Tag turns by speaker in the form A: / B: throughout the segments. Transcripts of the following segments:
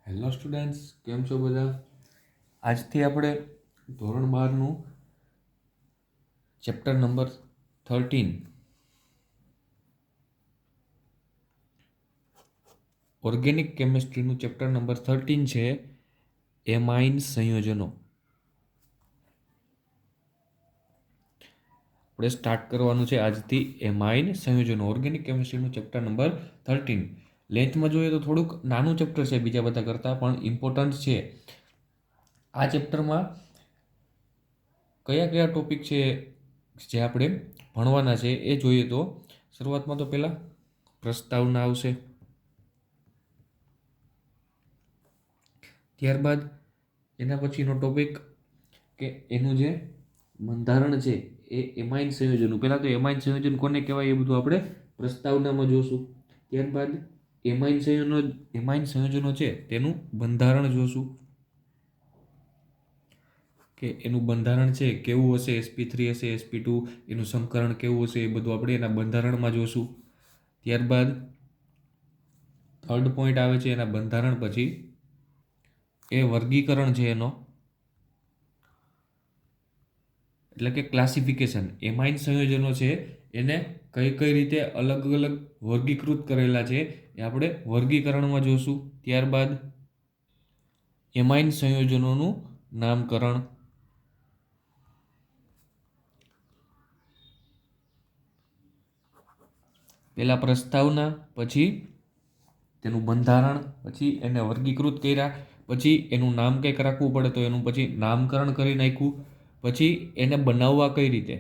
A: Hello students, કેમ છો બધા? આજથી આપણે ધોરણ 12નું ચેપ્ટર નંબર 13 ઓર્ગેનિક કેમિસ્ટ્રીનું ચેપ્ટર નંબર 13 છે એમાઇન સંયોજનો. આપણે સ્ટાર્ટ કરવાનું છે આજથી એમાઇન સંયોજનો. ઓર્ગેનિક કેમિસ્ટ્રીનું ચેપ્ટર નંબર 13 લેન્થમાં જોઈએ તો થોડુંક નાનું ચેપ્ટર છે બીજા બધા કરતાં, પણ ઇમ્પોર્ટન્ટ છે. આ ચેપ્ટરમાં કયા કયા ટોપિક છે જે આપણે ભણવાના છે એ જોઈએ તો શરૂઆતમાં તો પહેલાં પ્રસ્તાવના આવશે, ત્યારબાદ એના પછીનો ટોપિક કે એનું જે બંધારણ છે એ એમાઇન સંયોજનો. પહેલાં તો એમાઇન સંયોજન કોને કહેવાય એ બધું આપણે પ્રસ્તાવનામાં જોશું. ત્યારબાદ એમાઇન સંયોજનો છે તેનું બંધારણ જોશું કે એનું બંધારણ છે કેવું હશે, sp3 હશે, sp2, એનું સંકરણ કેવું હશે એ બધું આપણે એના બંધારણમાં જોશું. ત્યારબાદ થર્ડ પોઈન્ટ આવે છે એના બંધારણ પછી એ વર્ગીકરણ છે એનો, એટલે કે ક્લાસિફિકેશન. એમાઇન સંયોજનો છે એને કઈ કઈ રીતે અલગ અલગ વર્ગીકૃત કરેલા છે એ આપણે વર્ગીકરણમાં જોશું. ત્યારબાદ એમાઇન સંયોજનોનું નામકરણ, પહેલા પ્રસ્તાવના, પછી તેનું બંધારણ, પછી એને વર્ગીકૃત કર્યા, પછી એનું નામ કંઈક રાખવું પડે તો એનું પછી નામકરણ કરી નાખ્યું, પછી એને બનાવવા કઈ રીતે,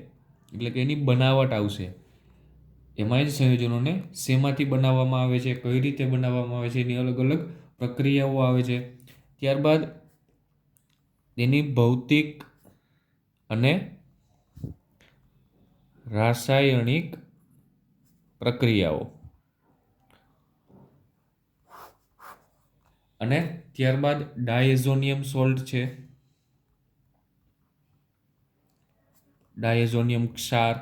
A: એટલે કે એની બનાવટ આવશે. એમાઇન સંયોજનોને શેમાંથી બનાવવામાં આવે છે, કઈ રીતે બનાવવામાં આવે છે, એની અલગ અલગ પ્રક્રિયાઓ આવે છે. ત્યારબાદ તેની ભૌતિક અને રાસાયણિક પ્રક્રિયાઓ, અને ત્યારબાદ ડાયઝોનિયમ સોલ્ટ છે, ડાયઝોનિયમ ક્ષાર.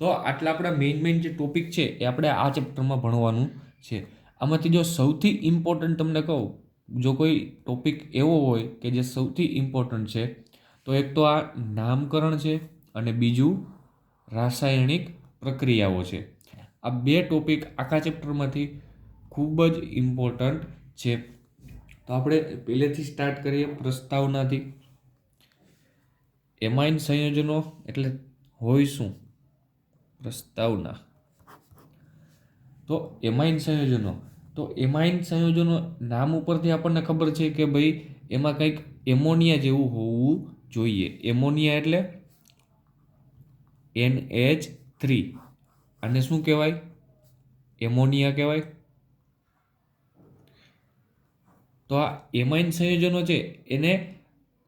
A: તો આટલા આપણા મેઇન જે ટોપિક છે એ આપણે આ ચેપ્ટરમાં ભણવાનું છે. આમાંથી જો સૌથી ઇમ્પોર્ટન્ટ તમને કહું, જો કોઈ ટોપિક એવો હોય કે જે સૌથી ઇમ્પોર્ટન્ટ છે તો એક તો આ નામકરણ છે અને બીજું રાસાયણિક પ્રક્રિયાઓ છે. આ બે ટોપિક આખા ચેપ્ટરમાંથી ખૂબ જ ઇમ્પોર્ટન્ટ છે. તો આપણે પહેલેથી સ્ટાર્ટ કરીએ પ્રસ્તાવનાથી. એમાઇન સંયોજનો એટલે હોય શું? પ્રસ્તાવના. તો એમાઇન સંયોજનો નામ ઉપરથી આપણને ખબર છે કે ભાઈ એમાં કંઈક એમોનિયા જેવું હોવું જોઈએ. એમોનિયા એટલે NH3. આને શું કહેવાય? એમોનિયા કહેવાય. તો આ એમાઇન સંયોજનો છે એને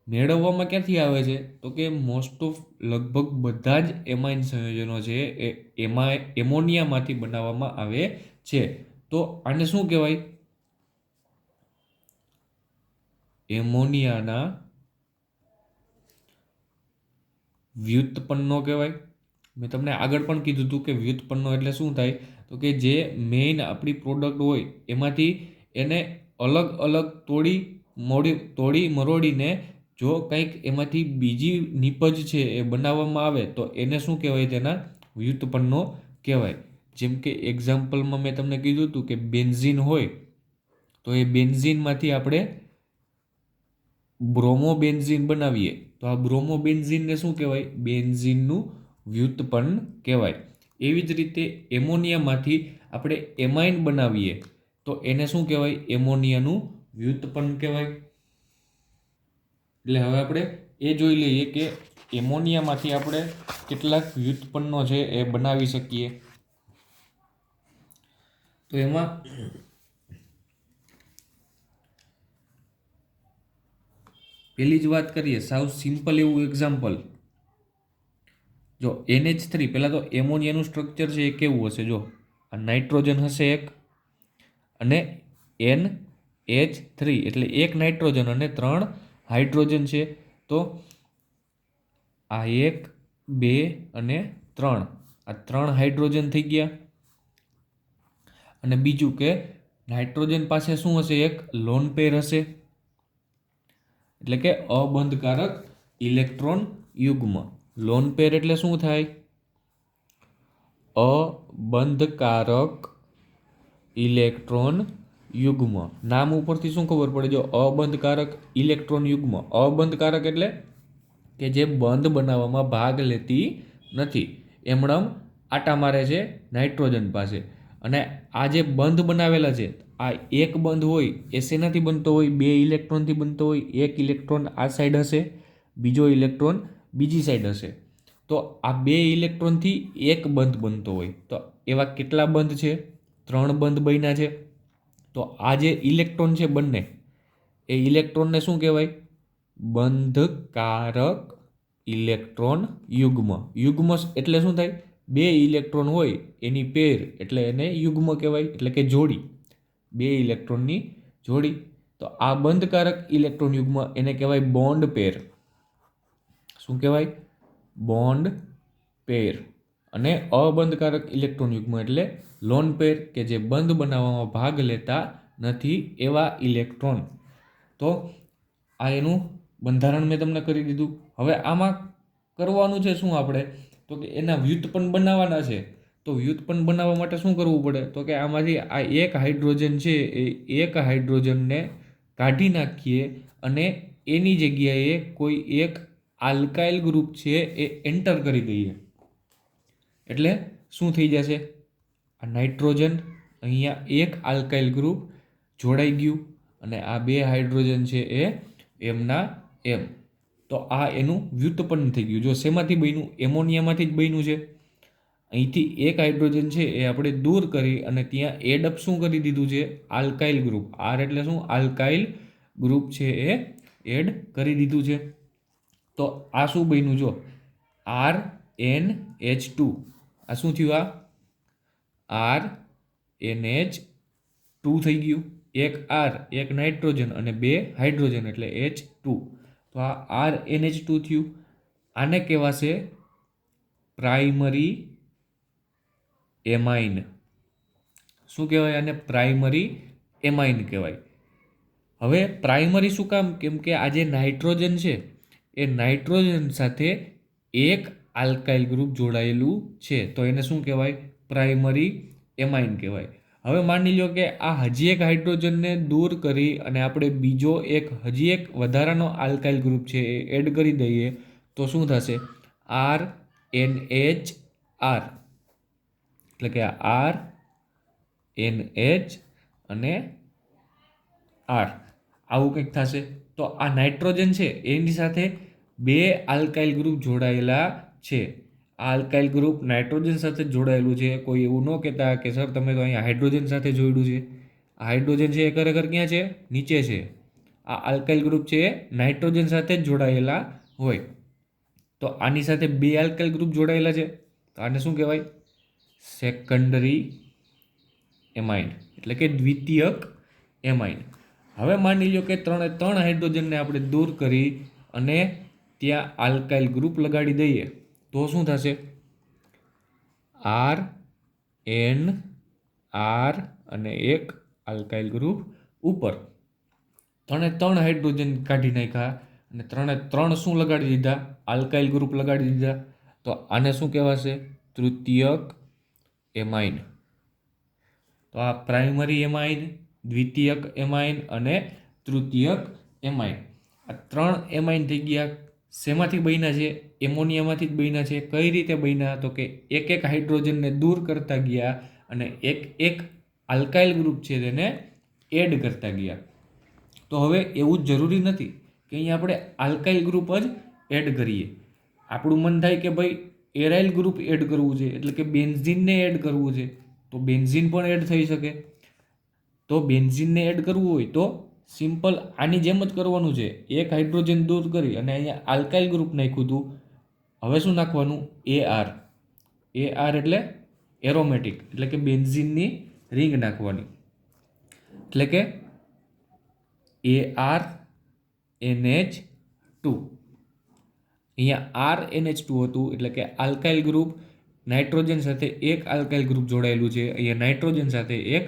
A: મેળવવામાં ક્યાંથી આવે છે? તો કે મોસ્ટ ઓફ લગભગ બધા જ એમાઇન સંયોજનો છે એ એમોનિયામાંથી બનાવવામાં આવે છે. તો આને શું કહેવાય? એમોનિયાના વ્યુત્પન્નો કહેવાય. મેં તમને આગળ પણ કીધું હતું કે વ્યુત્પન્નો એટલે શું થાય? તો કે જે મેઇન આપણી પ્રોડક્ટ હોય એમાંથી એને અલગ અલગ તોડી મરોડીને જો કંઈક એમાંથી બીજી નિપજ છે એ બનાવવામાં આવે તો એને શું કહેવાય? તેના વ્યુત્પન્નો કહેવાય. જેમ કે એક્ઝામ્પલમાં મેં તમને કીધું હતું કે બેન્ઝીન હોય તો એ બેન્ઝીનમાંથી આપણે બ્રોમોબેન્ઝીન બનાવીએ તો આ બ્રોમોબેન્ઝીનને શું કહેવાય? બેન્ઝીનનું વ્યુત્પન્ન કહેવાય. એવી જ રીતે એમોનિયામાંથી આપણે એમાઇન બનાવીએ તો એને શું કહેવાય? એમોનિયાનું વ્યુત્પન્ન કહેવાય. એટલે હવે આપણે એ જોઈ લઈએ કે એમોનિયામાંથી આપણે કેટલાક વ્યુત્પન્નો છે એ બનાવી શકીએ. તો એમાં પહેલી જ વાત કરીએ, સાવ સિમ્પલ એવું એક્ઝામ્પલ. જો NH3, પહેલાં તો એમોનિયાનું સ્ટ્રક્ચર છે એ કેવું હશે? જો આ નાઇટ્રોજન હશે એક, અને NH3 એટલે એક નાઇટ્રોજન અને 3 હાઇડ્રોજન છે. તો આ 1, 2 અને 3, આ 3 હાઇડ્રોજન થઈ ગયા. અને બીજું કે નાઇટ્રોજન પાસે શું હશે? એક લોન પેર હશે, એટલે કે અબંધકારક ઇલેક્ટ્રોન યુગ્મ. લોન પેર એટલે શું થાય? અબંધકારક ઇલેક્ટ્રોન યુગ્મ. નામ ઉપરથી શું ખબર પડે? જો અબંધકારક ઇલેક્ટ્રોન યુગ્મ, અબંધકારક એટલે કે જે બંધ બનાવવામાં ભાગ લેતી નથી, એમણમ આટા મારે છે નાઇટ્રોજન પાસે. અને આ જે બંધ બનાવેલા છે, આ એક બંધ હોય એ શેનાથી બનતો હોય? 2 ઇલેક્ટ્રોનથી બનતો હોય. એક ઇલેક્ટ્રોન આ સાઈડ હશે, બીજો ઇલેક્ટ્રોન બીજી સાઈડ હશે. તો આ 2 ઇલેક્ટ્રોનથી એક બંધ બનતો હોય. તો એવા કેટલા બંધ છે? 3 બંધ બન્યા છે. તો આ જે ઇલેક્ટ્રોન છે બંને, એ ઇલેક્ટ્રોનને શું કહેવાય? બંધકારક ઇલેક્ટ્રોન યુગ્મ. યુગ્મ એટલે શું થાય? 2 ઇલેક્ટ્રોન હોય એની પેર, એટલે એને યુગ્મ કહેવાય, એટલે કે જોડી. 2 ઇલેક્ટ્રોનની જોડી. તો આ બંધકારક ઇલેક્ટ્રોન યુગ્મ એને કહેવાય બોન્ડ પેર. શું કહેવાય? બોન્ડ પેર. અને અબંધકારક ઇલેક્ટ્રોન યુગ્મ એટલે લોન પેર, કે જે બંધ બનાવવામાં ભાગ લેતા નથી એવા ઇલેક્ટ્રોન. તો આ એનું બંધારણ મેં તમને કરી દીધું. હવે આમાં કરવાનું છે શું આપણે? તો કે એના વ્યુત્પન્ન બનાવવાના છે. તો વ્યુત્પન્ન બનાવવા માટે શું કરવું પડે? તો કે આમાંથી આ એક હાઇડ્રોજન છે, એ એક હાઇડ્રોજનને કાઢી નાખીએ અને એની જગ્યાએ કોઈ એક આલ્કાઇલ ગ્રુપ છે એ એન્ટર કરી દઈએ. એટલે શું થઈ જશે? આ નાઇટ્રોજન, અહીંયા એક આલ્કાઇલ ગ્રુપ જોડાઈ ગયું અને આ 2 હાઇડ્રોજન છે એ એમના એમ. તો આ એનું વ્યુત્પન્ન થઈ ગયું. જો શેમાંથી બન્યું? એમોનિયામાંથી જ બન્યું છે. અહીંથી એક હાઇડ્રોજન છે એ આપણે દૂર કરી અને ત્યાં એડઅપ શું કરી દીધું છે? Alkyl group. આર એટલે શું? આલ્કાઇલ ગ્રુપ છે એ એડ કરી દીધું છે. તો આ શું બન્યું? જો RnH2. આ શું થયું? આ RnH2 થઈ ગયું. એક આર, એક નાઇટ્રોજન અને 2 હાઇડ્રોજન એટલે H2. તો આ RnH2 થયું. આને કહેવાશે પ્રાઇમરી એમાઇન. શું કહેવાય આને? પ્રાઇમરી એમાઇન કહેવાય. હવે પ્રાઇમરી શું કામ? કેમ કે આ જે નાઇટ્રોજન છે એ નાઇટ્રોજન સાથે એક આલ્કાઇલ ગ્રુપ જોડાયેલું છે, તો એને શું કહેવાય? પ્રાઇમરી એમાઇન કહેવાય. હવે માની લો કે આ હજી એક હાઇડ્રોજનને દૂર કરી અને આપણે બીજો હજી એક વધારાનો આલ્કાઇલ ગ્રુપ છે એ એડ કરી દઈએ, તો શું થશે? RnHR. એટલે કે RnH અને R આવું કંઈક થશે. તો આ નાઇટ્રોજન છે એની સાથે 2 આલ્કાઇલ ગ્રુપ જોડાયેલા છે. આ આલ્કાઇલ ગ્રુપ નાઇટ્રોજન સાથે જોડાયેલું છે. કોઈ એવું ન કહેતા કે સર તમે તો અહીંયા હાઇડ્રોજન સાથે જોડ્યું છે. આ હાઇડ્રોજન છે એ ખરેખર ક્યાં છે? નીચે છે. આ આલ્કાઇલ ગ્રુપ છે એ નાઇટ્રોજન સાથે જ જોડાયેલા હોય. તો આની સાથે 2 આલ્કાઇલ ગ્રુપ જોડાયેલા છે, તો આને શું કહેવાય? સેકન્ડરી એમાઇન, એટલે કે દ્વિતીયક એમાઇન. હવે માની લો કે 3 હાઇડ્રોજનને આપણે દૂર કરી અને ત્યાં આલ્કાઇલ ગ્રુપ લગાડી દઈએ, તો શું થશે? RnR અને એક આલ્કાઇલ ગ્રુપ ઉપર. 3 હાઇડ્રોજન કાઢી નાખ્યા અને 3 શું લગાડી દીધા? આલ્કાઇલ ગ્રુપ લગાડી દીધા. તો આને શું કહેવાશે? તૃતીયક એમાઇન. તો આ પ્રાઇમરી એમાઇન, દ્વિતીયક એમાઇન અને તૃતીયક એમાઇન. આ 3 એમાઇન થઈ ગયા. શેમાંથી બન્યા છે? એમોનિયામાંથી જ બન્યા છે. કઈ રીતે બન્યા? તો કે એક હાઇડ્રોજનને દૂર કરતા ગયા અને એક આલ્કાઇલ ગ્રુપ છે તેને એડ કરતા ગયા. તો હવે એવું જ જરૂરી નથી કે અહીંયા આપણે આલ્કાઇલ ગ્રુપ જ એડ કરીએ. આપણું મન થાય કે ભાઈ એરાઇલ ગ્રુપ એડ કરવું છે, એટલે કે બેન્ઝીનને એડ કરવું છે, તો બેન્ઝીન પણ એડ થઈ શકે. તો બેન્ઝીનને એડ કરવું હોય તો સિમ્પલ આની જેમ જ કરવાનું છે. એક હાઇડ્રોજન દૂર કરી અને અહીંયા આલ્કાઇલ ગ્રુપ નાખ્યું હતું. હવે શું નાખવાનું? AR. AR એટલે એરોમેટિક, એટલે કે બેન્ઝીનની રિંગ નાખવાની. એટલે કે ARNH2. અહીંયા RNH2 હતું, એટલે કે આલ્કાઇલ ગ્રુપ નાઇટ્રોજન સાથે એક આલ્કાઇલ ગ્રુપ જોડાયેલું છે. અહીંયા નાઇટ્રોજન સાથે એક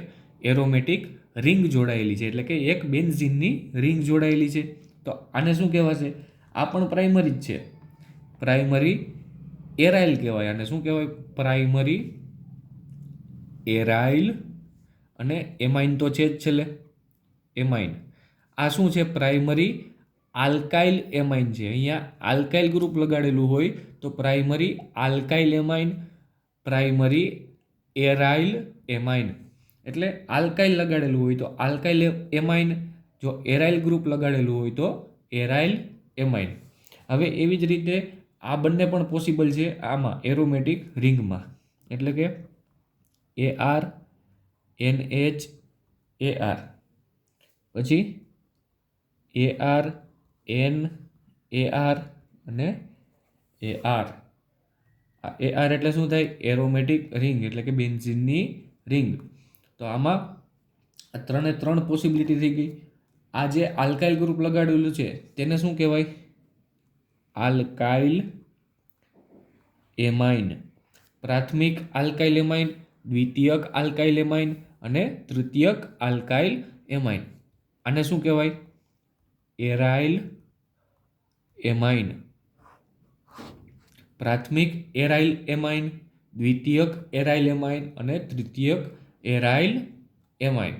A: એરોમેટિક રિંગ જોડાયેલી છે, એટલે કે એક બેન્ઝીનની રિંગ જોડાયેલી છે. તો આને શું કહેવાશે? આ પણ પ્રાઇમરી જ છે, પ્રાઇમરી એરાઇલ કહેવાય. આને શું કહેવાય? Primary aryl. અને એમાઇન તો છે જ છેલ્લે, એમાઇન. આ શું છે? પ્રાઇમરી આલ્કાઇલ એમાઇન છે. અહીંયા આલ્કાઇલ ગ્રુપ લગાડેલું હોય તો primary alkyl amine, primary aryl amine. એટલે આલ્કાઇલ લગાડેલું હોય તો આલ્કાઇલ એમાઇન, જો એરાઇલ ગ્રુપ લગાડેલું હોય તો એરાઇલ એમાઇન. હવે એવી જ રીતે આ બંને પણ પોસિબલ છે આમાં એરોમેટિક રિંગમાં, એટલે કે AR NH AR, પછી AR N AR અને AR. આ AR એટલે શું થાય? એરોમેટિક રિંગ, એટલે કે બેન્ઝીનની રિંગ. તો આમાં આ ત્રણે ત્રણ પોસિબિલિટી થઈ ગઈ. આ જે આલ્કાઇલ ગ્રુપ લગાડેલું છે તેને શું કહેવાય? Alkyl amine. પ્રાથમિક આલ્કાઇલ એમાઇન, દ્વિતીયક આલ્કાઇલ એમાઇન અને તૃતીયક આલ્કાઇલ એમાઇન. આને શું કહેવાય? Aryl amine. પ્રાથમિક એરાઇલ એમાઇન, દ્વિતીયક એરાઇલ એમાઇન અને તૃતીયક એરાઇલ એમાઇન.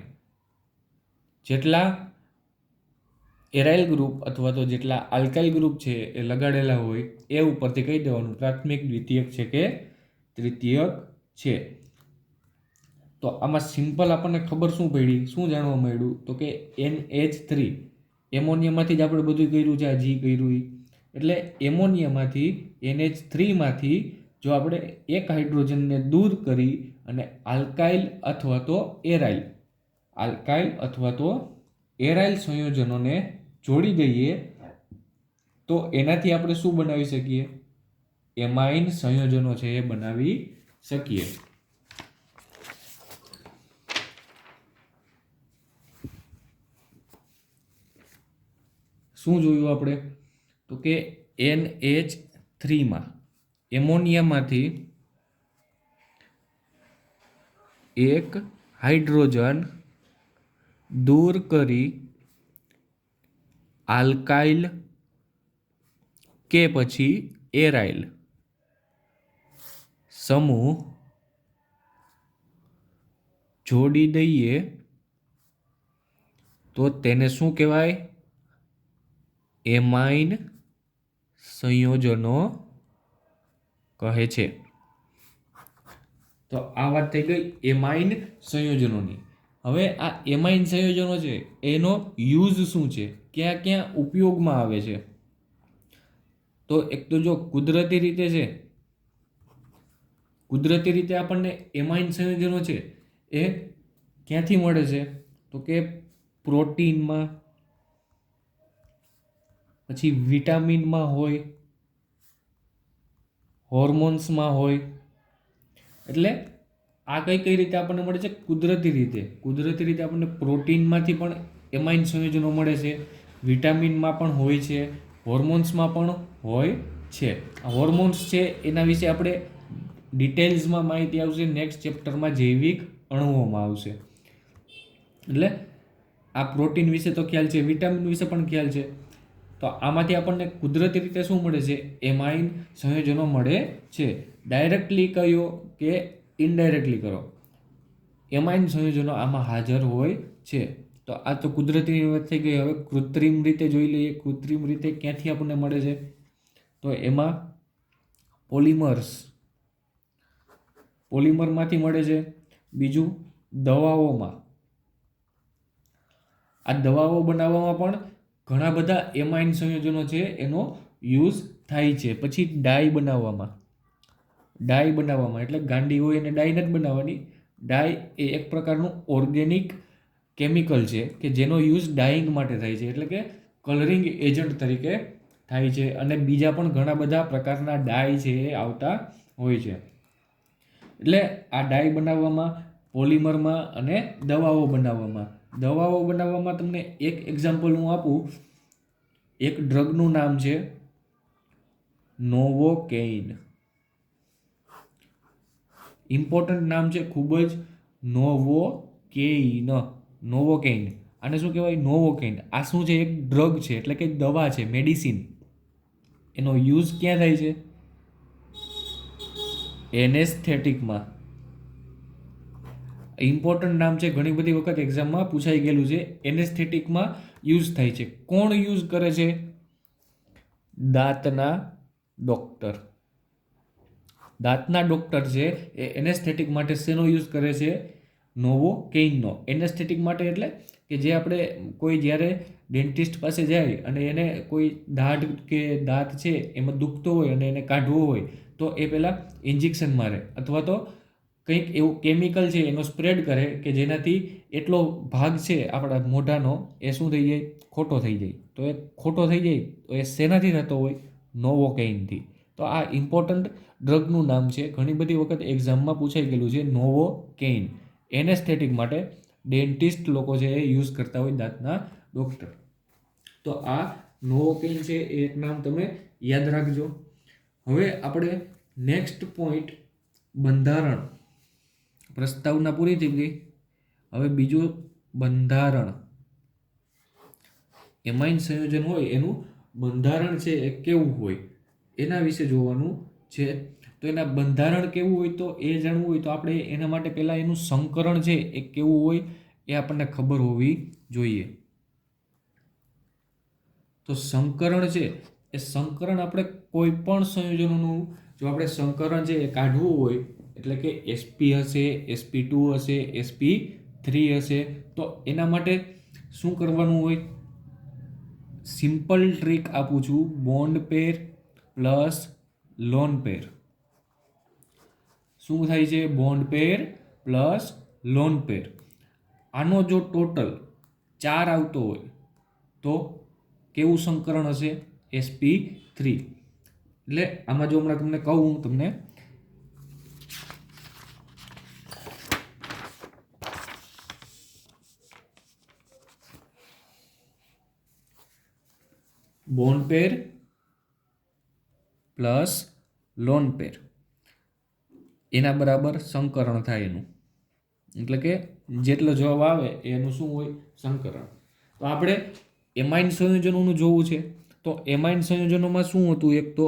A: જેટલા એરાઇલ ગ્રુપ અથવા તો જેટલા આલ્કાઇલ ગ્રુપ છે એ લગાડેલા હોય એ ઉપરથી કહી દેવાનું પ્રાથમિક, દ્વિતીયક છે કે તૃતીયક છે. તો આમાં સિમ્પલ આપણને ખબર શું પડી, શું જાણવા મળ્યું? તો કે NH3 એમોનિયામાંથી જ આપણે બધું કર્યું છે, આ જી કર્યું એ. એટલે એમોનિયામાંથી NH3માંથી જો આપણે એક હાઇડ્રોજનને દૂર કરી અને આલ્કાઇલ અથવા તો એરાઇલ, આલ્કાઇલ અથવા તો એરાઇલ સંયોજનોને જોડી દઈએ તો એનાથી આપણે શું બનાવી શકીએ? એમાઇન સંયોજનો છે એ બનાવી શકીએ. શું જોયું આપણે? તો કે NH3માં એમોનિયામાંથી એક હાઇડ્રોજન દૂર કરી આલ્કાઇલ કે પછી એરાઇલ સમૂહ જોડી દઈએ તો તેને શું કહેવાય? એમાઇન સંયોજનો કહે છે. તો આ વાત થઈ ગઈ એમાઇન સંયોજનોની. હવે આ એમાઇન સંયોજનો છે એનો યુઝ શું છે, ક્યાં ક્યાં ઉપયોગમાં આવે છે? તો એક તો જો કુદરતી રીતે છે, કુદરતી રીતે આપણને એમાઇન સંયોજનો છે એ ક્યાંથી મળે છે? તો કે પ્રોટીનમાં, પછી વિટામિનમાં હોય, હોર્મોન્સમાં હોય. એટલે આ કઈ કઈ રીતે આપણને મળે છે? કુદરતી રીતે. કુદરતી રીતે આપણને પ્રોટીનમાંથી પણ એમાઇન સંયોજનો મળે છે, વિટામિનમાં પણ હોય છે, હોર્મોન્સમાં પણ હોય છે. આ હોર્મોન્સ છે એના વિશે આપણે ડિટેલ્સમાં માહિતી આવશે નેક્સ્ટ ચેપ્ટરમાં, જૈવિક અણુઓમાં આવશે. એટલે આ પ્રોટીન વિશે તો ખ્યાલ છે, વિટામિન વિશે પણ ખ્યાલ છે. તો આમાંથી આપણને કુદરતી રીતે શું મળે છે? એમાઇન સંયોજનો મળે છે. ડાયરેક્ટલી કયો કે ઇનડાયરેક્ટલી કરો, એમાઇન સંયોજનો આમાં હાજર હોય છે. તો આ તો કુદરતી વાત થઈ ગઈ. હવે કૃત્રિમ રીતે જોઈ લઈએ. કૃત્રિમ રીતે ક્યાંથી આપણને મળે છે? તો એમાં પોલિમર્સ, પોલિમરમાંથી મળે છે. બીજું દવાઓમાં, આ દવાઓ બનાવવામાં પણ ઘણા બધા એમાઇન સંયોજનો છે એનો યુઝ થાય છે. પછી ડાય બનાવવામાં, ડાય બનાવવામાં એટલે ગાંડી હોય એને ડાય નથી બનાવવાની. ડાય એ એક પ્રકારનું ઓર્ગેનિક કેમિકલ છે કે જેનો યુઝ ડાઈંગ માટે થાય છે, એટલે કે કલરિંગ એજન્ટ તરીકે થાય છે. અને બીજા પણ ઘણા બધા પ્રકારના ડાય છે એ આવતા હોય છે. એટલે આ ડાય બનાવવામાં, પોલિમરમાં અને દવાઓ બનાવવામાં. દવાઓ બનાવવામાં તમને એક એક્ઝામ્પલ હું આપું. એક ડ્રગનું નામ છે નોવોકેઇન. ઇમ્પોર્ટન્ટ નામ છે ખૂબ જ, નોવોકેઇન. નોવોકેઇન. આને શું કહેવાય? નોવોકેઇન. આ શું છે? એક ડ્રગ છે, એટલે કે દવા છે, મેડિસિન. એનો યુઝ ક્યાં થાય છે? એનેસ્થેટિકમાં. ઇમ્પોર્ટન્ટ નામ છે, ઘણી બધી વખત એક્ઝામમાં પૂછાઈ ગયેલું છે. એનેસ્થેટિકમાં યુઝ થાય છે. કોણ યુઝ કરે છે? દાંતના ડોક્ટર. દાંતના ડોક્ટર છે એ એનેસ્થેટિક માટે શેનો યુઝ કરે છે? નોવોકેઇનનો. એનેસ્થેટિક માટે એટલે કે જે આપણે કોઈ જ્યારે ડેન્ટિસ્ટ પાસે જાય અને એને કોઈ દાઢ કે દાંત છે એમાં દુખતો હોય અને એને કાઢવો હોય તો એ પહેલાં ઇન્જેક્શન મારે અથવા તો કંઈક એવું કેમિકલ છે એનો સ્પ્રેડ કરે કે જેનાથી એટલો ભાગ છે આપણા મોઢાનો એ શું થઈ જાય? ખોટો થઈ જાય. તો એ ખોટો થઈ જાય તો એ શેનાથી થતો હોય? નોવોકેઇનથી. તો આ ઇમ્પોર્ટન્ટ ડ્રગનું નામ છે, ઘણી બધી વખત એક્ઝામમાં પૂછાઈ ગયેલું છે, નોવોકેઇન. એનેસ્થેટિક માટે ડેન્ટિસ્ટ લોકો છે એ યુઝ કરતા હોય, દાંતના ડોક્ટર. તો આ નોવોકેઇન છે એ એક નામ તમે યાદ રાખજો. હવે આપણે નેક્સ્ટ પોઈન્ટ, બંધારણ. પ્રસ્તાવના પૂરી થઈ ગઈ. હવે બીજું બંધારણ. એમાઇન સંયોજન હોય એનું બંધારણ છે એ કેવું હોય એના વિશે જોવાનું છે. તો એના બંધારણ કેવું હોય તો એ જાણવું હોય તો આપણે એના માટે પહેલાં એનું સંકરણ છે એ કેવું હોય એ આપણને ખબર હોવી જોઈએ. તો સંકરણ છે એ સંકરણ આપણે કોઈ પણ સંયોજનોનું જો આપણે સંકરણ છે એ કાઢવું હોય એટલે કે sp હશે, sp2 હશે, sp3 હશે તો એના માટે શું કરવાનું હોય? સિમ્પલ ટ્રીક આપું છું, બોન્ડ પેર પ્લસ લોન પેર. શું થાય છે? બોન્ડ પેર પ્લસ લોન પેર. આનો જો ટોટલ 4 આવતો હોય તો કેવું સંકરણ હશે? sp3. એટલે આમાં જો હમણાં તમને કહું, તમને બોન્ડ પેર પ્લસ લોન પેર એના બરાબર સંકરણ થાય એનું, એટલે કે જેટલો જવાબ આવે એનું શું હોય? સંકરણ. તો આપણે એમાઇન સંયોજનોનું જોવું છે. તો એમાઇન સંયોજનોમાં શું હતું? એક તો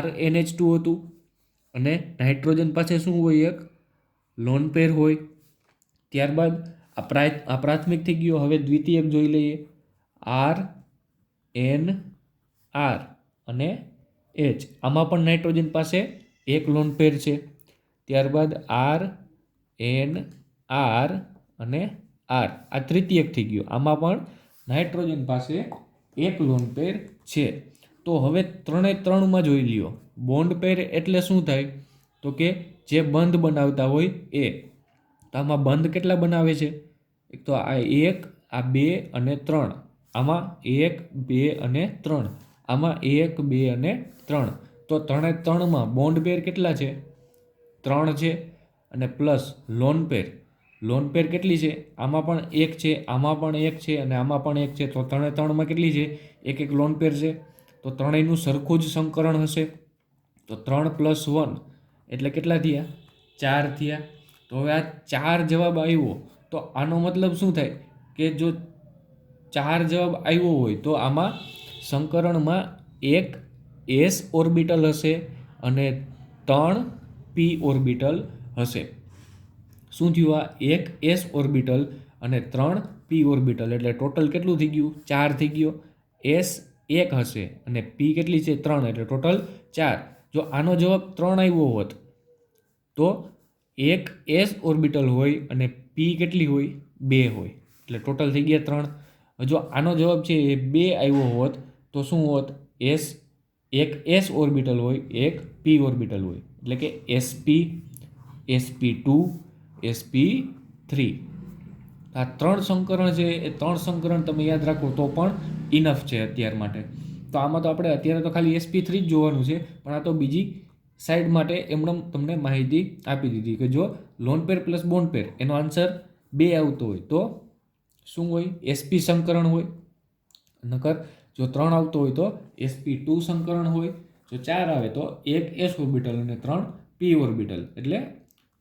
A: RNH2 હતું અને નાઇટ્રોજન પાસે શું હોય? એક લોન પેર હોય. ત્યારબાદ આ પ્રાથમિક થઈ ગયો. હવે દ્વિતીયક જોઈ લઈએ. RNR અને H. આમાં પણ નાઇટ્રોજન પાસે એક લોન પેર છે. ત્યારબાદ RNR અને R. આ તૃતીયક થઈ ગયો. આમાં પણ નાઇટ્રોજન પાસે એક લોન પેર છે. તો હવે 3 જોઈ લ્યો. બોન્ડ પેર એટલે શું થાય? તો કે જે બંધ બનાવતા હોય એ. તો આમાં બંધ કેટલા બનાવે છે? એક તો આ 1, આ 2 અને 3. આમાં 1, 2 અને 3. આમાં 1, 2 અને 3. તો 3 બોન્ડ પેર કેટલા છે? 3 છે. અને plus lone pair. Lone pair કેટલી છે? આમાં પણ 1 છે, આમાં પણ 1 છે અને આમાં પણ 1 છે. તો 3 કેટલી છે? એક લોન પેર છે. તો ત્રણેયનું સરખું જ સંકરણ હશે. તો 3 + 1 એટલે કેટલા થયા? 4 થયા. તો હવે આ 4 જવાબ આવ્યો તો આનો મતલબ શું થાય? કે જો 4 જવાબ આવ્યો હોય તો આમાં સંકરણમાં એક s ઓર્બિટલ હશે અને 3 p ઓર્બિટલ હશે. શું થયું? આ એક s ઓર્બિટલ અને 3 p ઓર્બિટલ એટલે ટોટલ કેટલું થઈ ગયું? 4 થઈ ગયો. s 1 હશે અને p કેટલી છે? 3 એટલે ટોટલ 4. જો આનો જવાબ 3 આવ્યો હોત તો એક s ઓર્બિટલ હોય અને p કેટલી હોય? 2 હોય એટલે ટોટલ થઈ ગયા 3. જો આનો જવાબ છે એ 2 આવ્યો હોત તો શું હોત? એક s ઓર્બિટલ હોય, એક p ઓર્બિટલ હોય એટલે કે sp, sp2, sp3. આ 3 સંકરણ છે એ 3 સંકરણ તમે યાદ રાખો તો પણ ઇનફ છે અત્યાર માટે. તો આમાં તો આપણે અત્યારે તો ખાલી sp3 જ જોવાનું છે, પણ આ તો બીજી સાઈડ માટે એમણે તમને માહિતી આપી દીધી કે જો લોન પેર પ્લસ બોન્ડ પેર એનો આન્સર 2 આવતો હોય તો શું હોય? sp સંકરણ હોય. નકર જો 3 આવતો હોય તો sp2 સંકરણ હોય. જો 4 આવે તો એક s ઓર્બિટલ અને 3 p p ઓર્બિટલ, એટલે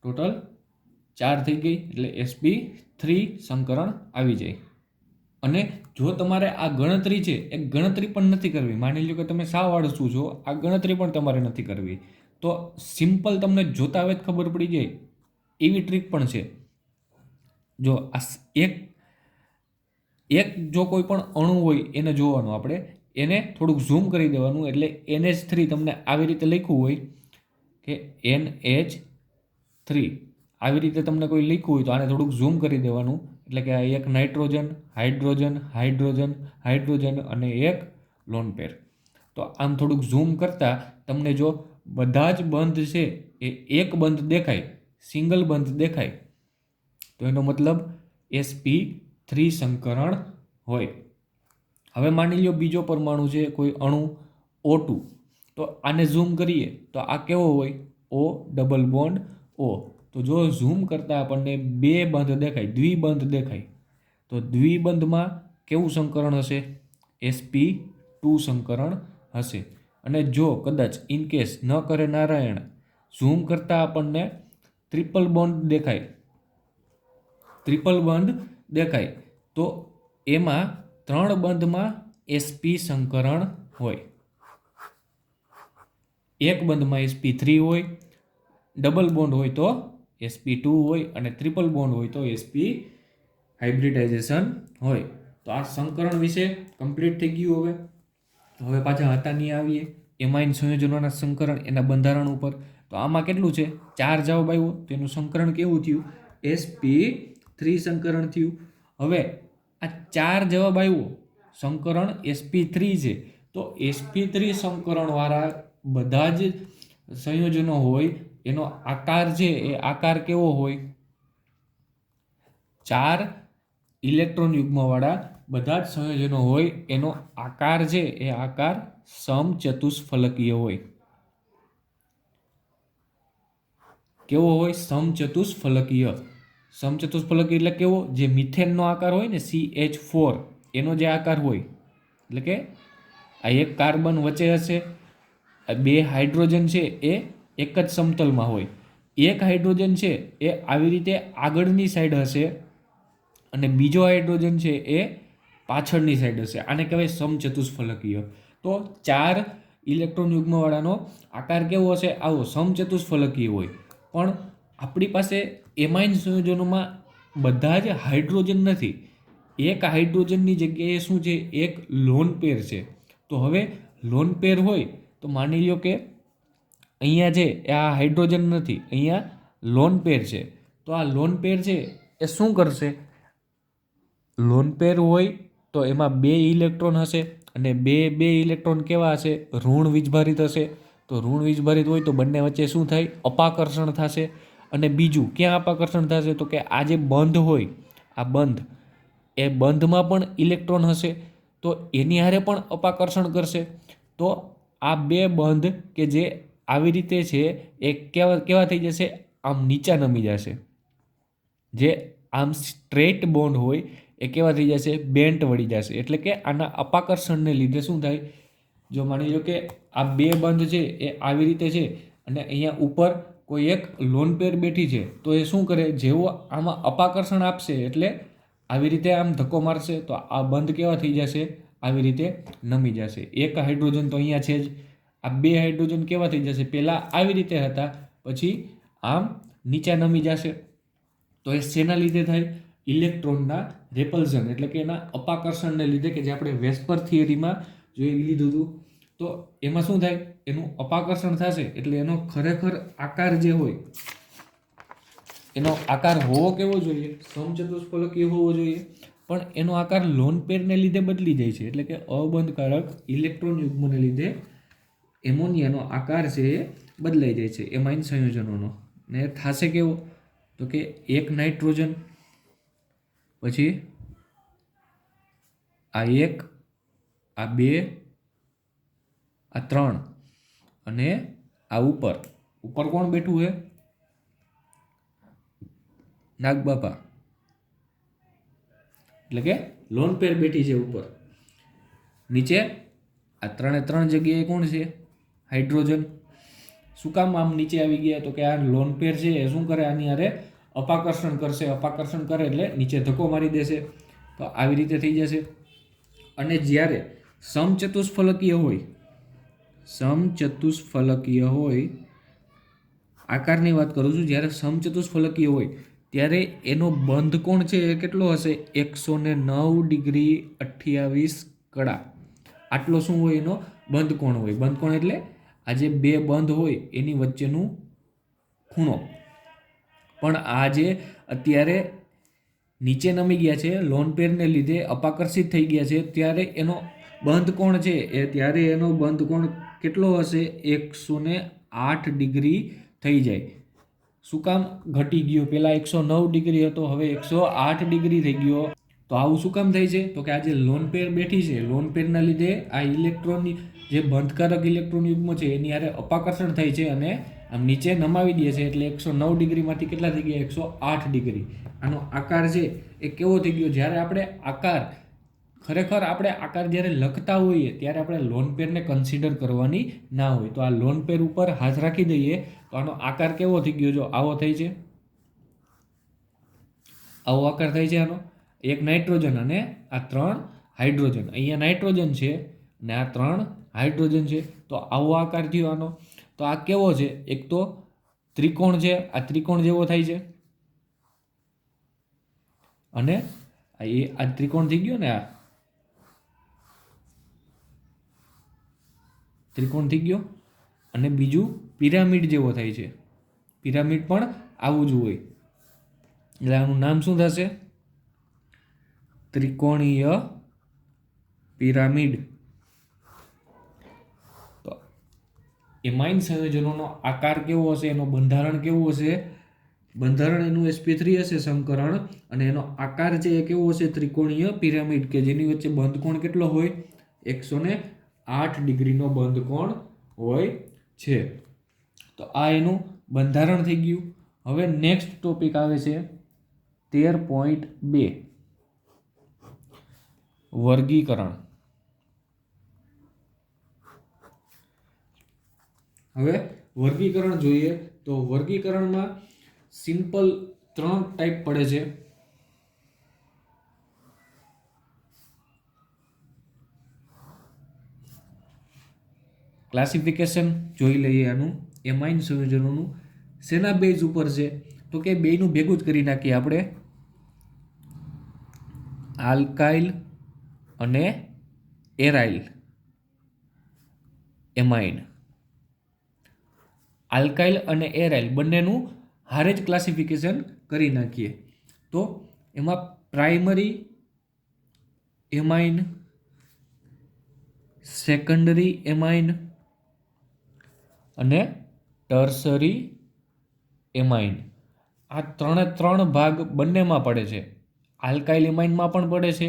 A: ટોટલ 4 થઈ ગઈ, એટલે sp3 સંકરણ આવી જાય. અને જો તમારે આ ગણતરી છે એ ગણતરી પણ નથી કરવી, માની લો કે તમે સાવ આળસુ છો, આ ગણતરી પણ તમારે નથી કરવી, તો સિમ્પલ તમને જોતા હવે જ ખબર પડી જાય એવી ટ્રીક પણ છે. જો આ એક જો કોઈ પણ અણુ હોય એને જોવાનું, આપણે એને થોડુંક ઝૂમ કરી દેવાનું, એટલે NH3 તમને આવી રીતે લખ્યું હોય કે NH3 આવી રીતે તમને કોઈ લખ્યું હોય તો આને થોડુંક ઝૂમ કરી દેવાનું, એટલે કે આ એક નાઇટ્રોજન, હાઇડ્રોજન, હાઇડ્રોજન, હાઇડ્રોજન અને એક લોન પેર. તો આમ થોડુંક ઝૂમ કરતાં તમને જો બધા જ બંધ છે એ એક બંધ દેખાય, સિંગલ બંધ દેખાય, તો એનો મતલબ sp3 સંકરણ હોય. હવે માની લો બીજો પરમાણુ છે કોઈ અણુ O2, તો આને ઝૂમ કરીએ તો આ કેવો હોય, O ડબલ બોન્ડ O. તો જો ઝૂમ કરતાં આપણને બે બંધ દેખાય, દ્વિબંધ દેખાય, તો દ્વિબંધમાં કેવું સંકરણ હશે, sp2 સંકરણ હશે. અને જો કદાચ ઇનકેસ ન કરે નારાયણ, ઝૂમ કરતાં આપણને ટ્રિપલ બોન્ડ દેખાય, ટ્રિપલ બંધ દેખાય, તો એમાં 3 બંધમાં sp સંકરણ હોય. એક બંધમાં sp3 હોય, ડબલ બોન્ડ હોય તો sp2 હોય, અને ટ્રિપલ બોન્ડ હોય તો sp હાઇબ્રિડાઇઝેશન હોય. તો આ સંકરણ વિશે કમ્પ્લીટ થઈ ગયું. હવે પાછા હતાની આવીએ, એમાઇન સંયોજનોના સંકરણ, એના બંધારણ ઉપર. તો આમાં કેટલું છે, 4 જવાબ આવ્યો, તેનું સંકરણ કેવું થયું, sp3 સંકરણ થયું. હવે આ 4 જવાબ આવ્યો, સંકરણ sp3 છે, તો sp3 સંકરણવાળા બધા જ સંયોજનો હોય એનો આકાર છે એ આકાર કેવો હોય, 4 ઇલેક્ટ્રોન યુગ્મવાળા બધા જ સંયોજનો હોય એનો આકાર છે એ આકાર સમચતુષ્ફલકીય હોય. કેવો હોય, સમચતુષ્ફલકીય. સમચતુષ્ફલકીય એટલે કેવો, જે મિથેનનો આકાર હોય ને CH4 એનો જે આકાર હોય, એટલે કે આ એક કાર્બન વચ્ચે હશે, આ 2 હાઇડ્રોજન છે એ એક જ સમતલમાં હોય, એક હાઇડ્રોજન છે એ આવી રીતે આગળની સાઈડ હશે અને બીજો હાઇડ્રોજન છે એ પાછળની સાઈડ હશે. આને કહેવાય સમચતુષ્ફલકીય. તો 4 ઇલેક્ટ્રોન યુગ્મવાળાનો આકાર કેવો હશે, આવો સમચતુષ્ફલકીય હોય. પણ આપણી પાસે એમાઇન સંયોજનોમાં બધા જ હાઇડ્રોજન નથી, એક હાઇડ્રોજનની જગ્યાએ શું છે, એક લોન પેર છે. તો હવે લોન પેર હોય તો માની લો કે અહીંયા છે એ આ હાઇડ્રોજન નથી, અહીંયા લોન પેર છે. તો આ લોન પેર છે એ શું કરશે, લોન પેર હોય તો એમાં 2 ઇલેક્ટ્રોન હશે, અને બે ઇલેક્ટ્રોન કેવા હશે, ઋણ વીજભારિત હશે. તો ઋણ વીજભારિત હોય તો બંને વચ્ચે શું થાય, અપાકર્ષણ થશે. અને બીજું ક્યાં અપાકર્ષણ થશે, તો કે આ જે બંધ હોય, આ બંધ, એ બંધમાં પણ ઇલેક્ટ્રોન હશે, તો એની હારે પણ અપાકર્ષણ કરશે. તો આ 2 બંધ કે જે આવી રીતે છે એ કેવા થઈ જશે, આમ નીચા નમી જશે. જે આમ સ્ટ્રેટ બોન્ડ હોય એ કેવા થઈ જશે, બેન્ટ વળી જશે. એટલે કે આના અપાકર્ષણને લીધે શું થાય, જો માની લો કે આ 2 બંધ છે એ આવી રીતે છે અને અહીંયા ઉપર કોઈ એક લોન પેર બેઠી છે, તો એ શું કરે, જેવો આમાં અપાકર્ષણ આપશે એટલે આવી રીતે આમ ધક્કો મારશે, તો આ બંધ કેવા થઈ જશે, આવી રીતે નમી જશે. એક હાઇડ્રોજન તો અહીંયા છે જ, આ 2 હાઇડ્રોજન કેવા થઈ જશે, પહેલાં આવી રીતે હતા, પછી આમ નીચા નમી જશે. તો એ શેના લીધે થાય, ઇલેક્ટ્રોનના રિપલ્ઝન, એટલે કે એના અપાકર્ષણને લીધે, કે જે આપણે વેસ્પર થિયરીમાં જોઈ લીધું હતું. તો એમાં શું થાય, એનું અપાકર્ષણ થશે એટલે એનો ખરેખર આકાર જે હોય, એનો આકાર હોવો કેવો જોઈએ, સમચતુષ્ફલકીય હોવો જોઈએ, પણ એનો આકાર લોન પેરને લીધે બદલી જાય છે. એટલે કે અબંધકારક ઇલેક્ટ્રોન યુગ્મને લીધે એમોનિયાનો આકાર છે એ બદલાઈ જાય છે એમાઇન સંયોજનોનો. ને થશે કેવો, તો કે એક નાઇટ્રોજન, પછી આ 1, આ 2, આ 3, અને આ ઉપર કોણ બેઠું છે, નાગબાપા, એટલે કે લોન પેર બેઠી છે ઉપર. નીચે આ 3 જગ્યાએ કોણ છે, હાઇડ્રોજન. શું કામ આમ નીચે આવી ગયા? તો કે આ લોન પેર છે એ શું કરે? આની હારે અપાકર્ષણ કરશે. અપાકર્ષણ કરે એટલે નીચે ધક્કો મારી દેશે. તો આવી રીતે થઈ જશે. અને જ્યારે સમચતુષ્ફલકીય હોય આકારની વાત કરું છું, જ્યારે સમચતુષ્ફલકીય હોય ત્યારે એનો બંધ કોણ છે એ કેટલો હશે? 109 ડિગ્રી 28 કડા. આટલો શું હોય? એનો બંધ કોણ હોય. બંધ કોણ એટલે આ જે બે બંધ હોય એની વચ્ચેનું ખૂણો. પણ આ જે અત્યારે નીચે નમી ગયા છે લોન પેરને લીધે અપાકર્ષિત થઈ ગયા છે, ત્યારે એનો બંધ કોણ છે ત્યારે એનો બંધ કોણ કેટલો હશે? 108 ડિગ્રી થઈ જાય. શું કામ ઘટી ગયો? પહેલા 109 ડિગ્રી હતો, હવે 108 ડિગ્રી થઈ ગયો. તો આવું શું કામ થાય છે? તો કે આ જે લોન પેર બેઠી છે, લોન પેરના લીધે આ ઇલેક્ટ્રોનની જે બંધકારક ઇલેક્ટ્રોન યુગ્મ છે એની હારે અપાકર્ષણ થાય છે અને આમ નીચે નમાવી દે છે. એટલે 109 ડિગ્રીમાંથી કેટલા થઈ ગયા? 108 ડિગ્રી. આનો આકાર છે એ કેવો થઈ ગયો? જ્યારે આપણે ખરેખર આપણે આકાર જ્યારે લખતા હોઈએ ત્યારે આપણે લોન પેરને કન્સિડર કરવાની ના હોય. તો આ લોન પેર ઉપર હાથ રાખી દઈએ તો આનો આકાર કેવો થઈ ગયો? જો આવો થાય છે, આવો આકાર થાય છે આનો. એક નાઇટ્રોજન અને આ 3 હાઇડ્રોજન. અહીંયા નાઇટ્રોજન છે અને આ 3 હાઇડ્રોજન છે. તો આવો આકાર થયો આનો. તો આ કેવો છે? એક તો ત્રિકોણ છે, આ ત્રિકોણ જેવો થાય છે. અને આ ત્રિકોણ થઈ ગયો ને, આ ત્રિકોણ થઈ ગયો. અને બીજું પિરામિડ જેવો થાય છે. પિરામિડ પણ આવું જ હોય. એટલે આનું નામ શું થશે? ત્રિકોણીય પિરામિડ. તો એમાઇન સંયોજનોનો આકાર કેવો હશે? એનો બંધારણ કેવું હશે? બંધારણ એનું sp3 હશે સંકરણ, અને એનો આકાર છે એ કેવો હશે? ત્રિકોણીય પિરામિડ, કે જેની વચ્ચે બંધકોણ કેટલો હોય? 108 ડિગ્રીનો બંધકોણ હોય છે. તો આ એનું બંધારણ થઈ ગયું. હવે નેક્સ્ટ ટોપિક આવે છે 13.2 વર્ગીકરણ. હવે વર્ગીકરણ જોઈએ તો વર્ગીકરણમાં સિમ્પલ 3 ટાઈપ પડે છે. ક્લાસિફિકેશન જોઈ લઈએ આનું એમાઇન સંયોજનોનું. શેના બેઝ ઉપર છે? તો કે બેયનું ભેગું જ કરી નાખીએ આપણે. આલ્કાઇલ અને એરાઇલ એમાઇન. આલ્કાઇલ અને એરાઇલ બંનેનું હારે જ ક્લાસિફિકેશન કરી નાખીએ. તો એમાં પ્રાઇમરી એમાઇન, સેકન્ડરી એમાઇન અને ટર્સરી એમાઇન. આ 3 ભાગ બંનેમાં પડે છે. આલ્કાઇલ એમાઇનમાં પણ પડે છે,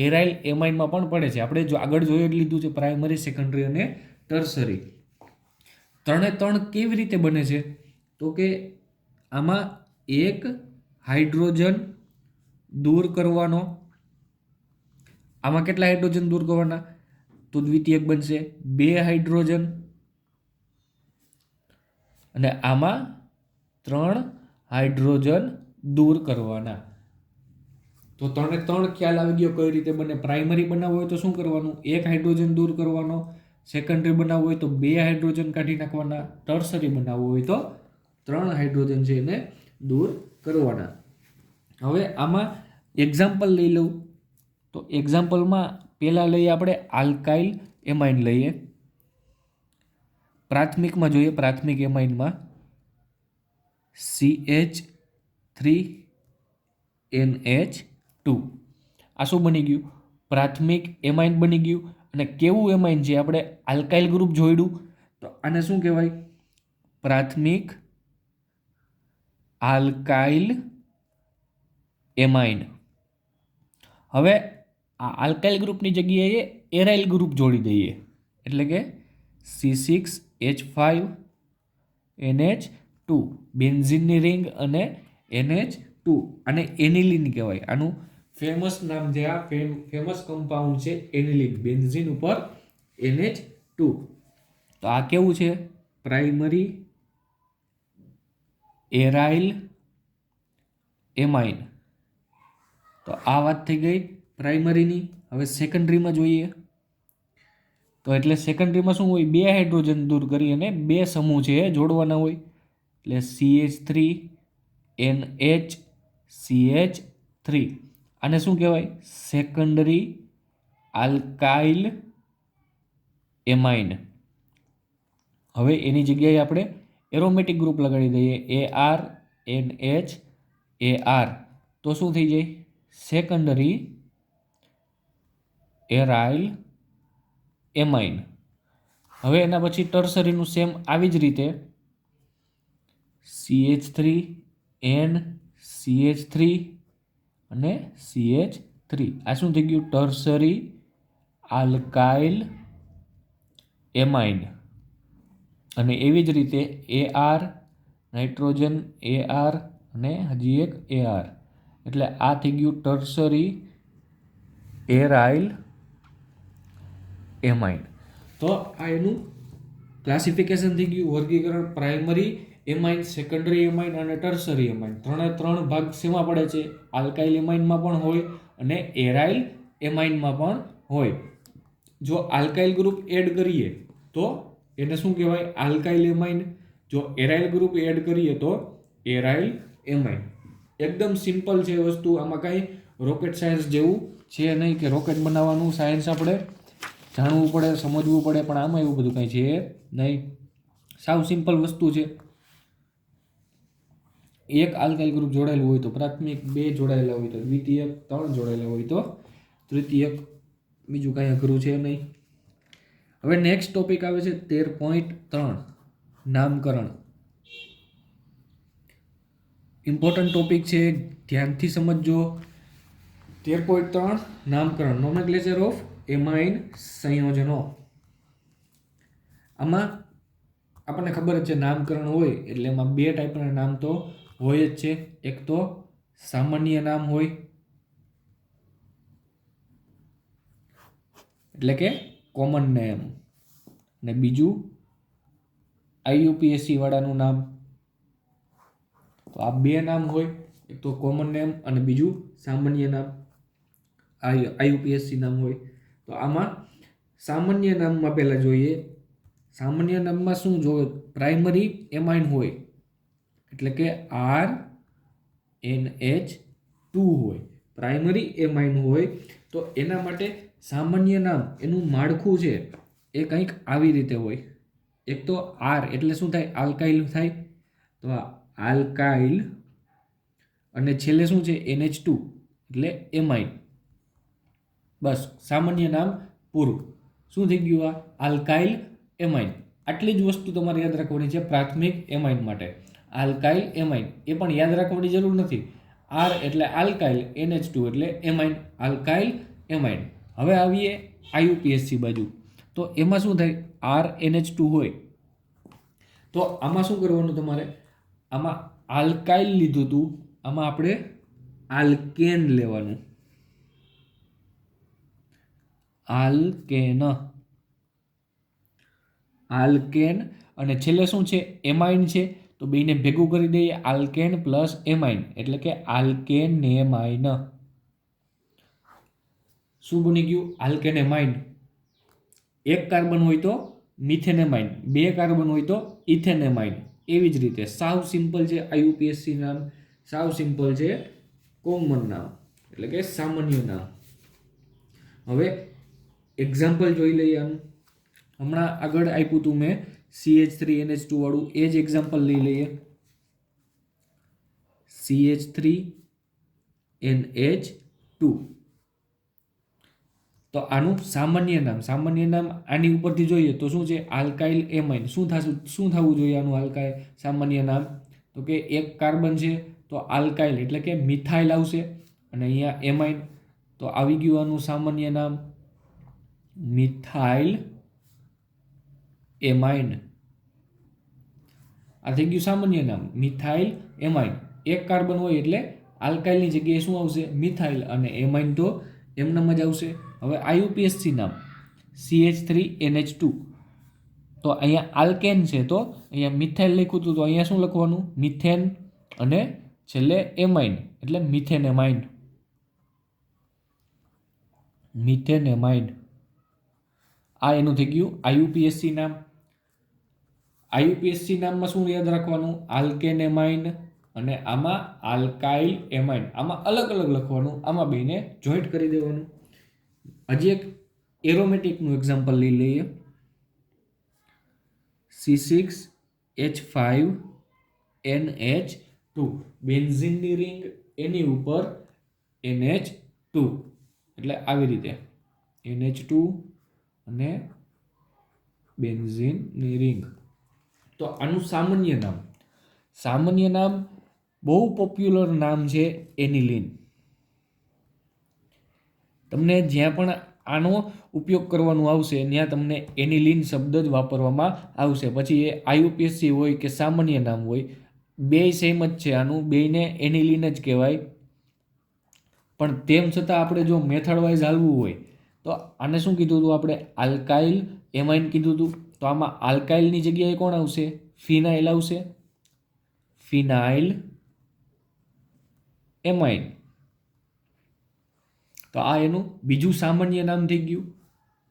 A: એરાઇલ એમાઇનમાં પણ પડે છે. આપણે જો આગળ જોઈ લીધું છે પ્રાઇમરી, સેકન્ડરી અને ટર્સરી. 3 કેવી રીતે બને છે? તો કે આમાં એક હાઇડ્રોજન દૂર કરવાનો. આમાં કેટલા હાઇડ્રોજન દૂર કરવાના? તો દ્વિતીયક બનશે 2 હાઇડ્રોજન, અને આમાં 3 હાઇડ્રોજન દૂર કરવાના. તો 3 ખ્યાલ આવી ગયો કઈ રીતે બને. પ્રાઇમરી બનાવવું હોય તો શું કરવાનું? 1 હાઇડ્રોજન દૂર કરવાનો. સેકન્ડરી બનાવવું હોય તો 2 હાઇડ્રોજન કાઢી નાખવાના. ટર્સરી બનાવવું હોય તો 3 હાઇડ્રોજન છે એને દૂર કરવાના. હવે આમાં એક્ઝામ્પલ લઈ લઉં તો એક્ઝામ્પલમાં પહેલાં લઈએ આપણે આલ્કાઇલ એમાઇન લઈએ. પ્રાથમિકમાં જોઈએ, પ્રાથમિક એમાઇનમાં CH3NH2. આ શું બની ગયું? પ્રાથમિક એમાઇન બની ગયું. અને કેવું એમાઇન છે? આપણે આલ્કાઇલ ગ્રુપ જોઈડું તો આને શું કહેવાય? પ્રાથમિક આલ્કાઇલ એમાઇન. હવે આ આલ્કાઇલ ગ્રુપની જગ્યાએ એરાઇલ ગ્રુપ જોડી દઈએ, એટલે કે C6H5NH2, બેન્ઝીનની રિંગ અને NH2. અને એનિલિન કહેવાય. આનું ફેમસ નામ છે, આ ફેમસ કમ્પાઉન્ડ છે એનિલિન, બેન્ઝીન ઉપર NH2. તો આ કેવું છે? Primary aryl amine. તો આ વાત થઈ ગઈ પ્રાઇમરીની. હવે સેકન્ડરીમાં જોઈએ તો એટલે સેકન્ડરીમાં શું હોય, બે હાઇડ્રોજન દૂર કરી અને બે સમૂહ છે એ જોડવાના હોય. એટલે CH3NH CH3 આને શું કહેવાય, સેકન્ડરી આલ્કાઇલ એમાઇન. હવે એની જગ્યાએ આપણે એરોમેટિક ગ્રુપ લગાડી દઈએ ARNH AR. તો શું થઈ જાય, સેકન્ડરી એરાઇલ એમાઇન. હવે એના પછી ટર્સરીનું સેમ આવી જ રીતે CH3NCH3 અને CH3. આ શું થઈ ગયું, ટર્સરી આલ્કાઇલ એમાઇન. અને એવી જ રીતે AR નાઇટ્રોજન AR અને હજી એક AR. એટલે આ થઈ ગયું ટર્સરી એરાઇલ એમાઇન. તો આ એનું ક્લાસિફિકેશન થઈ ગયું, વર્ગીકરણ. પ્રાઇમરી એમાઇન, સેકન્ડરી એમાઇન અને ટર્સરી એમાઇન. ત્રણ ભાગ શેમાં પડે છે, આલ્કાઇલ એમાઇનમાં પણ હોય અને એરાઇલ એમાઇનમાં પણ હોય. જો આલ્કાઇલ ગ્રુપ એડ કરીએ તો એને શું કહેવાય, આલ્કાઇલ એમાઇન. જો એરાઇલ ગ્રુપ એડ કરીએ તો એરાઇલ એમાઇન. એકદમ સિમ્પલ છે વસ્તુ, આમાં કાંઈ રોકેટ સાયન્સ જેવું છે નહીં કે રોકેટ બનાવવાનું સાયન્સ આપણે જાણવું પડે, સમજવું પડે, પણ આમાં એવું બધું કાંઈ છે નહીં. સાવ સિમ્પલ વસ્તુ છે. એક આલ્કાઇલ ગ્રુપ જોડાયેલું હોય તો પ્રાથમિક, બે જોડાયેલા હોય તો દ્વિતીયક, ત્રણ જોડાયેલા હોય તો તૃતીયક. બીજું કાંઈ અઘરું છે નહીં. હવે નેક્સ્ટ ટોપિક આવે છે 13.3 નામકરણ. ઇમ્પોર્ટન્ટ ટોપિક છે, ધ્યાનથી સમજજો. 13.3 નામકરણ, નોમેનક્લેચર ઓફ એમાઇન સંયોજનો. આમાં આપણને ખબર જ છે નામકરણ હોય એટલે એમાં બે ટાઈપના નામ તો હોય જ છે. એક તો સામાન્ય નામ હોય એટલે કે કોમન નેમ, અને બીજું IUPAC વાળાનું નામ. તો આ બે નામ હોય, એક તો કોમન નેમ અને બીજું સામાન્ય નામ, IUPAC નામ હોય. તો આમાં સામાન્ય નામમાં પહેલા જોઈએ. સામાન્ય નામમાં શું જોઈએ, પ્રાઇમરી એમાઇન હોય એટલે કે RNH2 હોય. પ્રાઇમરી એમાઇન હોય તો એના માટે સામાન્ય નામ, એનું માળખું છે એ કંઈક આવી રીતે હોય. એક તો R એટલે શું થાય, આલ્કાઇલ થાય. તો આ આલ્કાઇલ, અને છેલ્લે શું છે, NH2 એટલે એમાઇન. બસ સામાન્ય નામ પૂરું. શું થઈ ગયું, આ આલ્કાઇલ એમાઇન. આટલી જ વસ્તુ તમારે યાદ રાખવાની છે પ્રાથમિક એમાઇન માટે. આલ્કાઇલ એમાઇન એ પણ યાદ રાખવાની જરૂર નથી. R એટલે આલ્કાઇલ, NH2 એટલે એમાઇન, આલ્કાઇલ એમાઇન. હવે આવીએ IUPAC બાજુ. તો એમાં શું થાય, RNH2 હોય તો આમાં શું કરવાનું તમારે, આમાં આલ્કાઇલ લીધું હતું, આમાં આપણે આલ્કેન લેવાનું. આલ્કેન અને છેલ્લે શું છે, એમાઇન છે. તો બેને ભેગું કરી દઈએ, આલ્કેન પ્લસ એમાઇન એટલે કે આલ્કેનેમાઇન. શું બની ગયું, આલ્કેનેમાઇન. એક કાર્બન હોય તો મિથેનેમાઇન, બે કાર્બન હોય તો ઇથેનેમાઇન. એવી જ રીતે સાવ સિમ્પલ છે IUPAC નામ, સાવ સિમ્પલ છે કોમન નામ એટલે કે સામાન્ય નામ. હવે એક્ઝામ્પલ જોઈ લઈએ. આનું હમણાં આગળ આપ્યું હતું મેં CH3NH2 વાળું, એ જ એક્ઝામ્પલ લઈ લઈએ. CH3NH2. તો આનું સામાન્ય નામ આની ઉપરથી જોઈએ તો શું છે, આલ્કાઇલ એમાઇન. શું થવું જોઈએ આનું આલ્કાઇલ સામાન્ય નામ, તો કે એક કાર્બન છે તો આલ્કાઇલ એટલે કે મિથાઇલ આવશે, અને અહીંયા એમાઇન તો આવી ગયું આનું સામાન્ય નામ મિથાઇલ એમાઇન. આ થઈ ગયું સામાન્ય નામ મિથાઇલ એમાઇન. એક કાર્બન હોય એટલે આલ્કાઇલની જગ્યાએ શું આવશે, મિથાઇલ, અને એમાઇન તો એમનામ જ આવશે. હવે IUPAC નામ CH3NH2. તો તો અહીંયા આલ્કેન છે તો અહીંયા મિથાઇલ લખ્યું હતું તો અહીંયા શું લખવાનું? મિથેન અને છેલ્લે એમાઇન એટલે મિથેનેમાઇન. મિથેનેમાઇન આ એનું થઈ ગયું આઈયુપીએસસી નામ. આઈયુપીએસસી નામમાં શું યાદ રાખવાનું? આલ્કેનેમાઇન અને આમાં આલ્કાઇલ એમાઇન. આમાં અલગ અલગ લખવાનું, આમાં બેને જોઈન્ટ કરી દેવાનું. હજી એક એરોમેટિકનું એક્ઝામ્પલ લઈ લઈએ. C6H5NH2 બેન્ઝીનની રિંગ, એની ઉપર NH2 એટલે આવી રીતે NH2 અને બેન્ઝીનની રિંગ. તો આનું સામાન્ય નામ બહુ પોપ્યુલર નામ છે એનિલીન. તમને જ્યાં પણ આનો ઉપયોગ કરવાનો આવશે ત્યાં તમને એનિલીન શબ્દ જ વાપરવામાં આવશે. પછી એ આઈયુપીએસસી હોય કે સામાન્ય નામ હોય, બે સેમ જ છે. આનું બેયને એનિલીન જ કહેવાય. પણ તેમ છતાં આપણે જો મેથડ વાઇઝ હાલવું હોય તો આને શું કીધું હતું આપણે? આલ્કાઇલ એમાઇન કીધું હતું. તો આમાં આલ્કાઇલની જગ્યાએ કોણ આવશે? ફિનાઇલ આવશે. ફિનાઇલ એમાઇન. તો આ એનું બીજું સામાન્ય નામ થઈ ગયું.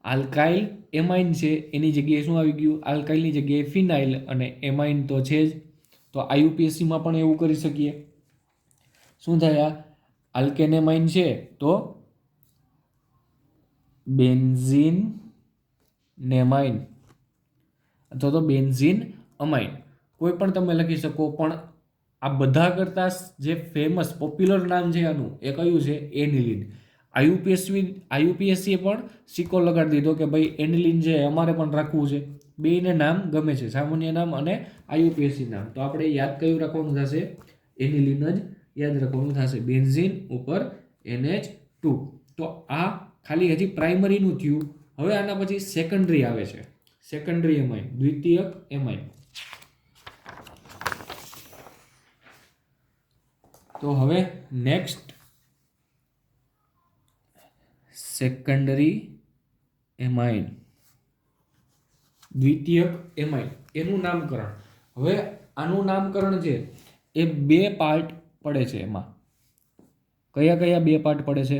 A: આલ્કાઇલ એમાઇન છે એની જગ્યાએ શું આવી ગયું? આલ્કાઇલની જગ્યાએ ફિનાઇલ અને એમાઇન તો છે જ. તો આઈયુપીએસસીમાં પણ એવું કરી શકીએ. શું થાય? આલ્કેનેમાઇન છે તો બેન્ઝીન નેમાઇન અથવા તો બેન્ઝીન અમાઇન કોઈ પણ તમે લખી શકો. પણ આ બધા કરતાં જે ફેમસ પોપ્યુલર નામ છે આનું એ કયું છે? એનિલીન. આઈયુપીએસસીએ પણ સિક્કો લગાડી દીધો કે ભાઈ એનિલીન છે અમારે પણ રાખવું છે. બેયને નામ ગમે છે, સામાન્ય નામ અને આઈયુપીએસસી નામ. તો આપણે યાદ કયું રાખવાનું થશે? એનિલીન જ યાદ રાખવાનું થશે. બેન્ઝીન ઉપર NH2. તો આ ખાલી હજી પ્રાઇમરીનું થયું. હવે આના પછી સેકન્ડરી આવે છે. સેકન્ડરી એમાઇન, દ્વિતીયક એમાઇન. તો હવે નેક્સ્ટ સેકન્ડરી એમાઇન, દ્વિતીયક એમાઇન, એનું નામકરણ. હવે આનું નામકરણ છે એ બે પાર્ટ પડે છે. એમાં કયા કયા બે પાર્ટ પડે છે?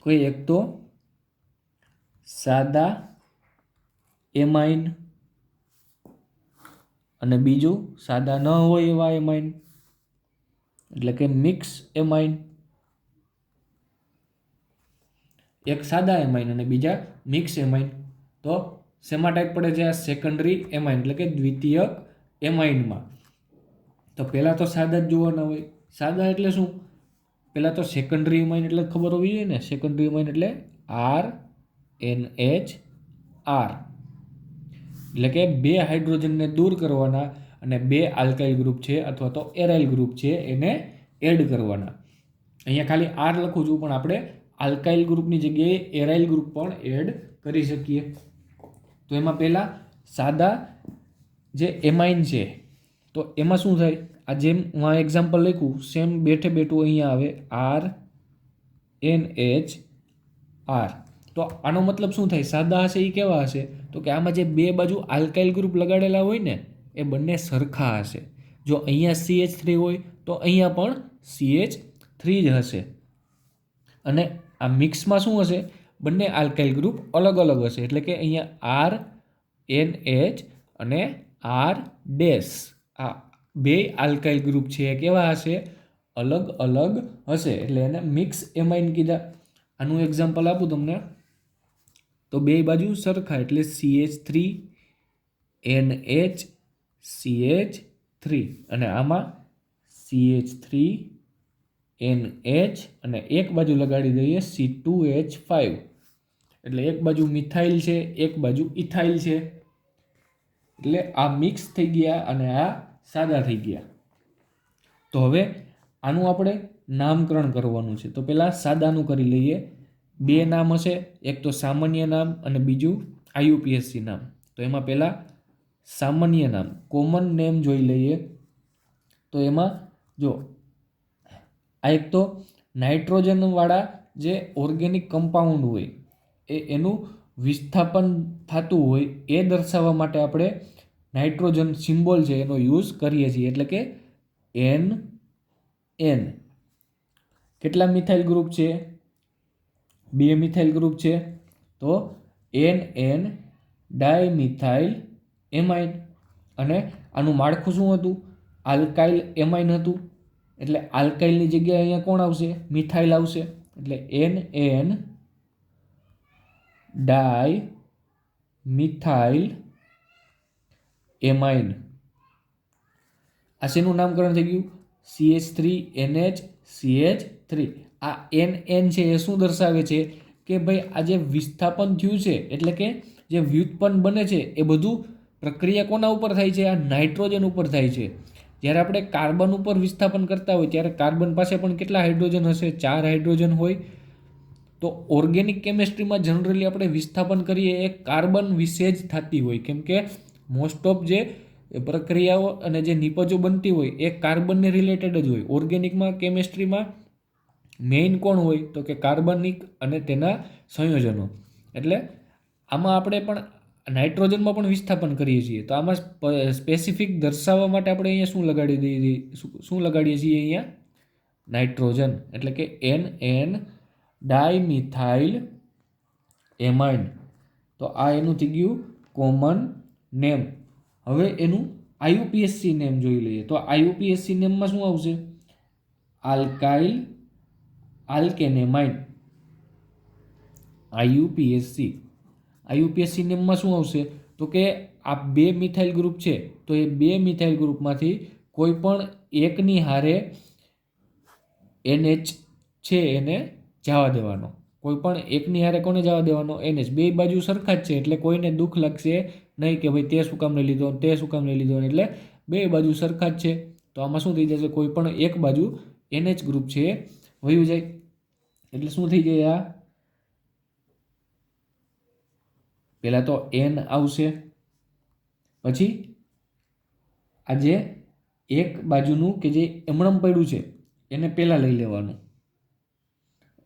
A: કોઈ એક તો સાદા એમાઇન અને બીજું સાદા ન હોય એવા એમાઇન એટલે કે મિક્સ એમાઇન. એક સાદા એમાઇન અને બીજા મિક્સ એમાઇન. તો શેમાં ટાઈપ પડે છે? આ સેકન્ડરી એમાઇન એટલે કે દ્વિતીયક એમાઇનમાં. તો પહેલાં તો સાદા જ જોવાના હોય. સાદા એટલે શું? પહેલાં તો સેકન્ડરી એમાઇન એટલે ખબર હોવી જોઈએ ને. સેકન્ડરી એમાઇન એટલે RNH એટલે કે બે હાઇડ્રોજનને દૂર કરવાના અને બે આલ્કાઇલ ગ્રુપ છે અથવા તો એરાઇલ ગ્રુપ છે એને એડ કરવાના. અહીંયા ખાલી R લખું છું પણ આપણે આલ્કાઇલ ગ્રુપની જગ્યાએ એરાઇલ ગ્રુપ પણ એડ કરી શકીએ. તો એમાં પહેલાં સાદા જે એમાઇન છે તો એમાં શું થાય? આ જેમ હું આ એક્ઝામ્પલ લખ્યું સેમ બેઠે બેઠું અહીંયા આવે RNH. તો આનો મતલબ શું થાય? સાદા હશે એ કેવા હશે? તો કે આમાં જે બે બાજુ આલ્કાઇલ ગ્રુપ લગાડેલા હોય ને એ બંને સરખા હશે. જો અહીંયા CH3 હોય તો અહીંયા પણ CH3 જ હશે. અને આ મિક્સમાં શું હશે? બંને આલ્કાઇલ ગ્રુપ અલગ અલગ હશે. એટલે કે અહીંયા RNH અને R ડેશ આ બે આલ્કાઇલ ગ્રુપ છે એ કેવા હશે? અલગ અલગ હશે. એટલે એને મિક્સ એમાઇન કીધા. આનું એક્ઝામ્પલ આપું તમને તો બે બાજુ સરખા એટલે CH3 NH CH3 અને આમાં CH3 NH અને એક બાજુ લગાડી દઈએ C2H5 એટલે એક બાજુ મિથાઇલ છે એક બાજુ ઇથાઇલ છે. એટલે આ મિક્સ થઈ ગયા અને આ સાદા થઈ ગયા. તો હવે આનું આપણે નામકરણ કરવાનું છે. તો પહેલાં સાદાનું કરી લઈએ. બે નામ હશે, એક તો સામાન્ય નામ અને બીજું આઈયુપીએસસી નામ. તો એમાં પહેલાં સામાન્ય નામ કોમન નેમ જોઈ લઈએ. તો એમાં જો આ એક તો નાઇટ્રોજનવાળા જે ઓર્ગેનિક કમ્પાઉન્ડ હોય એનું વિસ્થાપન થતું હોય એ દર્શાવવા માટે આપણે નાઇટ્રોજન સિમ્બોલ છે એનો યુઝ કરીએ છીએ, એટલે કે NN. કેટલા મિથાઇલ ગ્રુપ છે? 2 મિથાઇલ ગ્રુપ છે, તો NN ડાયમિથાઇલ એમાઇન. અને આનું માળખું શું હતું? આલ્કાઇલ એમાઇન હતું, એટલે આલ્કાઇલની જગ્યાએ અહીંયા કોણ આવશે? મિથાઇલ આવશે, એટલે NN ડાયમિથાઇલ એમાઇન. આ શેનું નામકરણ થઈ ગયું? CH3NH CH3. આ NN છે એ શું દર્શાવે છે કે ભાઈ આ જે વિસ્થાપન થયું છે, એટલે કે જે વ્યુત્પન્ન બને છે એ બધું પ્રક્રિયા કોના ઉપર થાય છે? આ નાઇટ્રોજન ઉપર થાય છે. જ્યારે આપણે કાર્બન ઉપર વિસ્થાપન કરતા હોય ત્યારે કાર્બન પાસે પણ કેટલા હાઇડ્રોજન હશે? 4 હાઇડ્રોજન હોય. તો ઓર્ગેનિક કેમિસ્ટ્રીમાં જનરલી આપણે વિસ્થાપન કરીએ એ કાર્બન વિશે જ થતી હોય, કેમ કે મોસ્ટ ઓફ જે પ્રક્રિયાઓ અને જે નિપજો બનતી હોય એ કાર્બનને રિલેટેડ જ હોય. ઓર્ગેનિકમાં કેમિસ્ટ્રીમાં મેઇન કોણ હોય? તો કે કાર્બનિક અને તેના સંયોજનો. એટલે આમાં આપણે પણ નાઇટ્રોજનમાં પણ વિસ્થાપન કરીએ છીએ. તો આમાં સ્પેસિફિક દર્શાવવા માટે આપણે અહીંયા શું લગાડીએ છીએ? અહીંયા નાઇટ્રોજન, એટલે કે NN ડાયમિથાઇલ એમાઇન. તો આ એનું થઈ ગયું કોમન નેમ. હવે એનું IUPAC નેમ જોઈ લઈએ. તો IUPAC નેમમાં શું આવશે? આલ્કાઇલ આલ્કેનેમાઇન. IUPAC નેમમાં શું આવશે? તો કે આ 2 મિથાઇલ ગ્રુપ છે, તો એ 2 મિથાઇલ ગ્રુપમાંથી કોઈ પણ એકની હારે NH છે એને જવા દેવાનો. કોઈ પણ એકની હારે કોને જવા દેવાનો? NH. બે બાજુ સરખા જ છે, એટલે કોઈને દુઃખ લાગશે નહીં કે ભાઈ તે શું કામ નહીં લીધો, તે શું કામ નહીં લીધો, એટલે બે બાજુ સરખા જ છે. તો આમાં શું થઈ જશે? કોઈ પણ એક બાજુ NH ગ્રુપ છે એ વયું જાય, એટલે શું થઈ જાય? આ પહેલાં તો N આવશે, પછી આ જે એક બાજુનું કે જે એમણમ પડ્યું છે એને પહેલાં લઈ લેવાનું,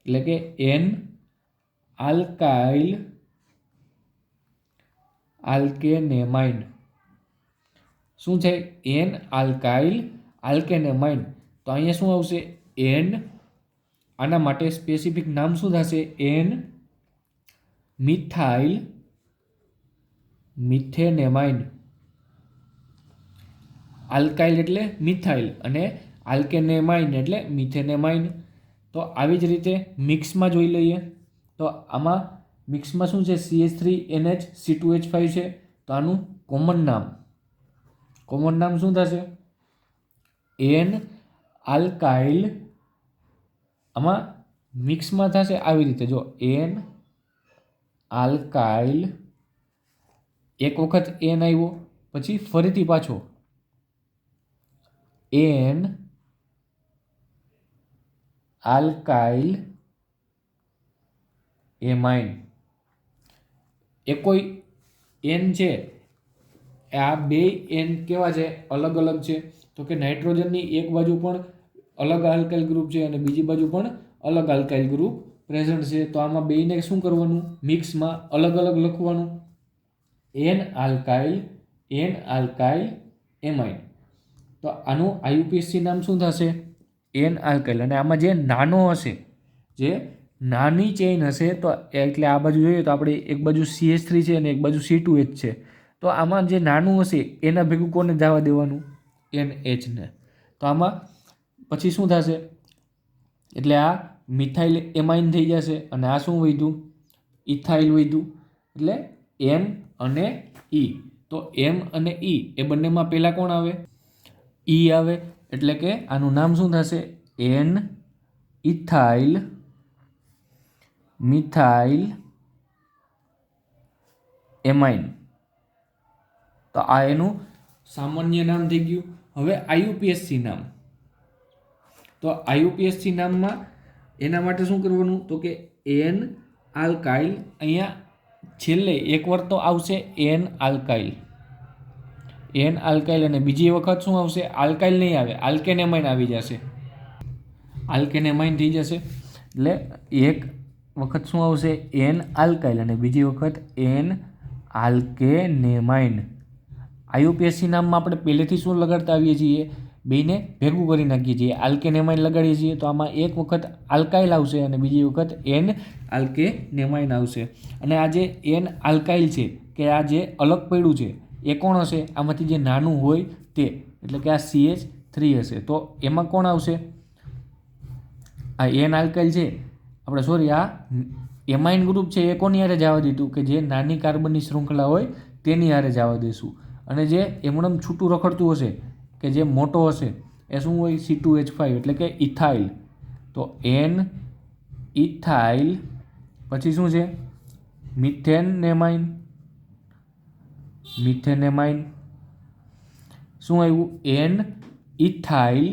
A: એટલે કે N આલ્કાઇલ આલ્કેનેમાઇન. શું છે? N alkyl alkanamine. તો અહીંયા શું આવશે? N. આના માટે સ્પેસિફિક નામ શું થશે? N methyl methanamine. આલ્કાઇલ એટલે મિથાઇલ અને આલ્કેનેમાઇન એટલે મિથેનેમાઇન. તો આવી જ રીતે મિક્સમાં જોઈ લઈએ. તો આમાં મિક્સમાં શું છે? CH3NH C2H5 છે. તો આનું કોમન નામ શું થશે? N alkyl. આમાં મિક્સમાં થશે આવી રીતે, જો N આલ્કાઇલ, એક વખત N આવ્યો, પછી ફરીથી પાછો N આલ્કાઇલ એમાઇન. એ કોઈ N છે, આ બે N કેવા છે? અલગ અલગ છે. તો કે નાઇટ્રોજનની એક બાજુ પણ અલગ આલ્કાઇલ ગ્રુપ છે અને બીજી બાજુ પણ અલગ આલ્કાઇલ ગ્રુપ પ્રેઝન્ટ છે. તો આમાં બેયને શું કરવાનું? મિક્સમાં અલગ અલગ લખવાનું. N alkyl amine. તો આનું IUPAC નામ શું થશે? N alkyl. અને આમાં જે નાનો હશે, જે નાની ચેઇન હશે, તો એટલે આ બાજુ જોઈએ તો આપણે એક બાજુ CH3 છે અને એક બાજુ C2H છે. તો આમાં જે નાનું હશે એના ભેગું કોને જવા દેવાનું? NH ને. તો આમાં પછી શું થશે? એટલે આ મિથાઇલ એમાઇન થઈ જશે અને આ શું વધ્યું? ઇથાઇલ વધ્યું. એટલે M અને E. તો M અને E એ બંનેમાં પહેલાં કોણ આવે? E આવે. એટલે કે આનું નામ શું થશે? N ethyl methyl amine. તો આ એનું સામાન્ય નામ થઈ ગયું. હવે IUPAC નામ. તો IUPAC નામમાં એના માટે શું કરવાનું? તો કે N આલ્કાઇલ. અહીંયા છેલ્લે એકવાર તો આવશે N આલ્કાઇલ અને બીજી વખત શું આવશે? આલ્કાઇલ નહીં આવે, આલ્કેનેમાઇન આવી જશે. આલ્કેનેમાઇન થઈ જશે. એટલે એક વખત શું આવશે એન આલ્કાઇલ અને બીજી વખત એન આલ્કેનેમાઇન. આઈયુપીએસસી નામમાં આપણે પહેલેથી શું લગાડતા આવીએ છીએ બેને ભેગું કરી નાખીએ છીએ. આલ્કેનેમાઇન લગાડીએ છીએ તો આમાં એક વખત આલ્કાઇલ આવશે અને બીજી વખત એન આલ્કેનેમાઇન આવશે. અને આ જે એન આલ્કાઇલ છે કે આ જે અલગ પડ્યું છે એ કોણ હશે આમાંથી જે નાનું હોય તે એટલે કે આ CH3 હશે. તો એમાં કોણ આવશે આ એન આલ્કાઇલ છે આપણે સોરી આ એમાઇન ગ્રુપ છે એ કોની હારે જવા દીધું કે જે નાની કાર્બનની શૃંખલા હોય તેની હારે જવા દઈશું. અને જે એમણમ છૂટું રખડતું હશે કે જે મોટો હશે એ શું હોય C2H5 એટલે કે ઇથાઇલ. તો એન ઇથાઇલ પછી શું છે મિથેનેમાઇન. મિથેનેમાઇન શું આવ્યું એન ઇથાઇલ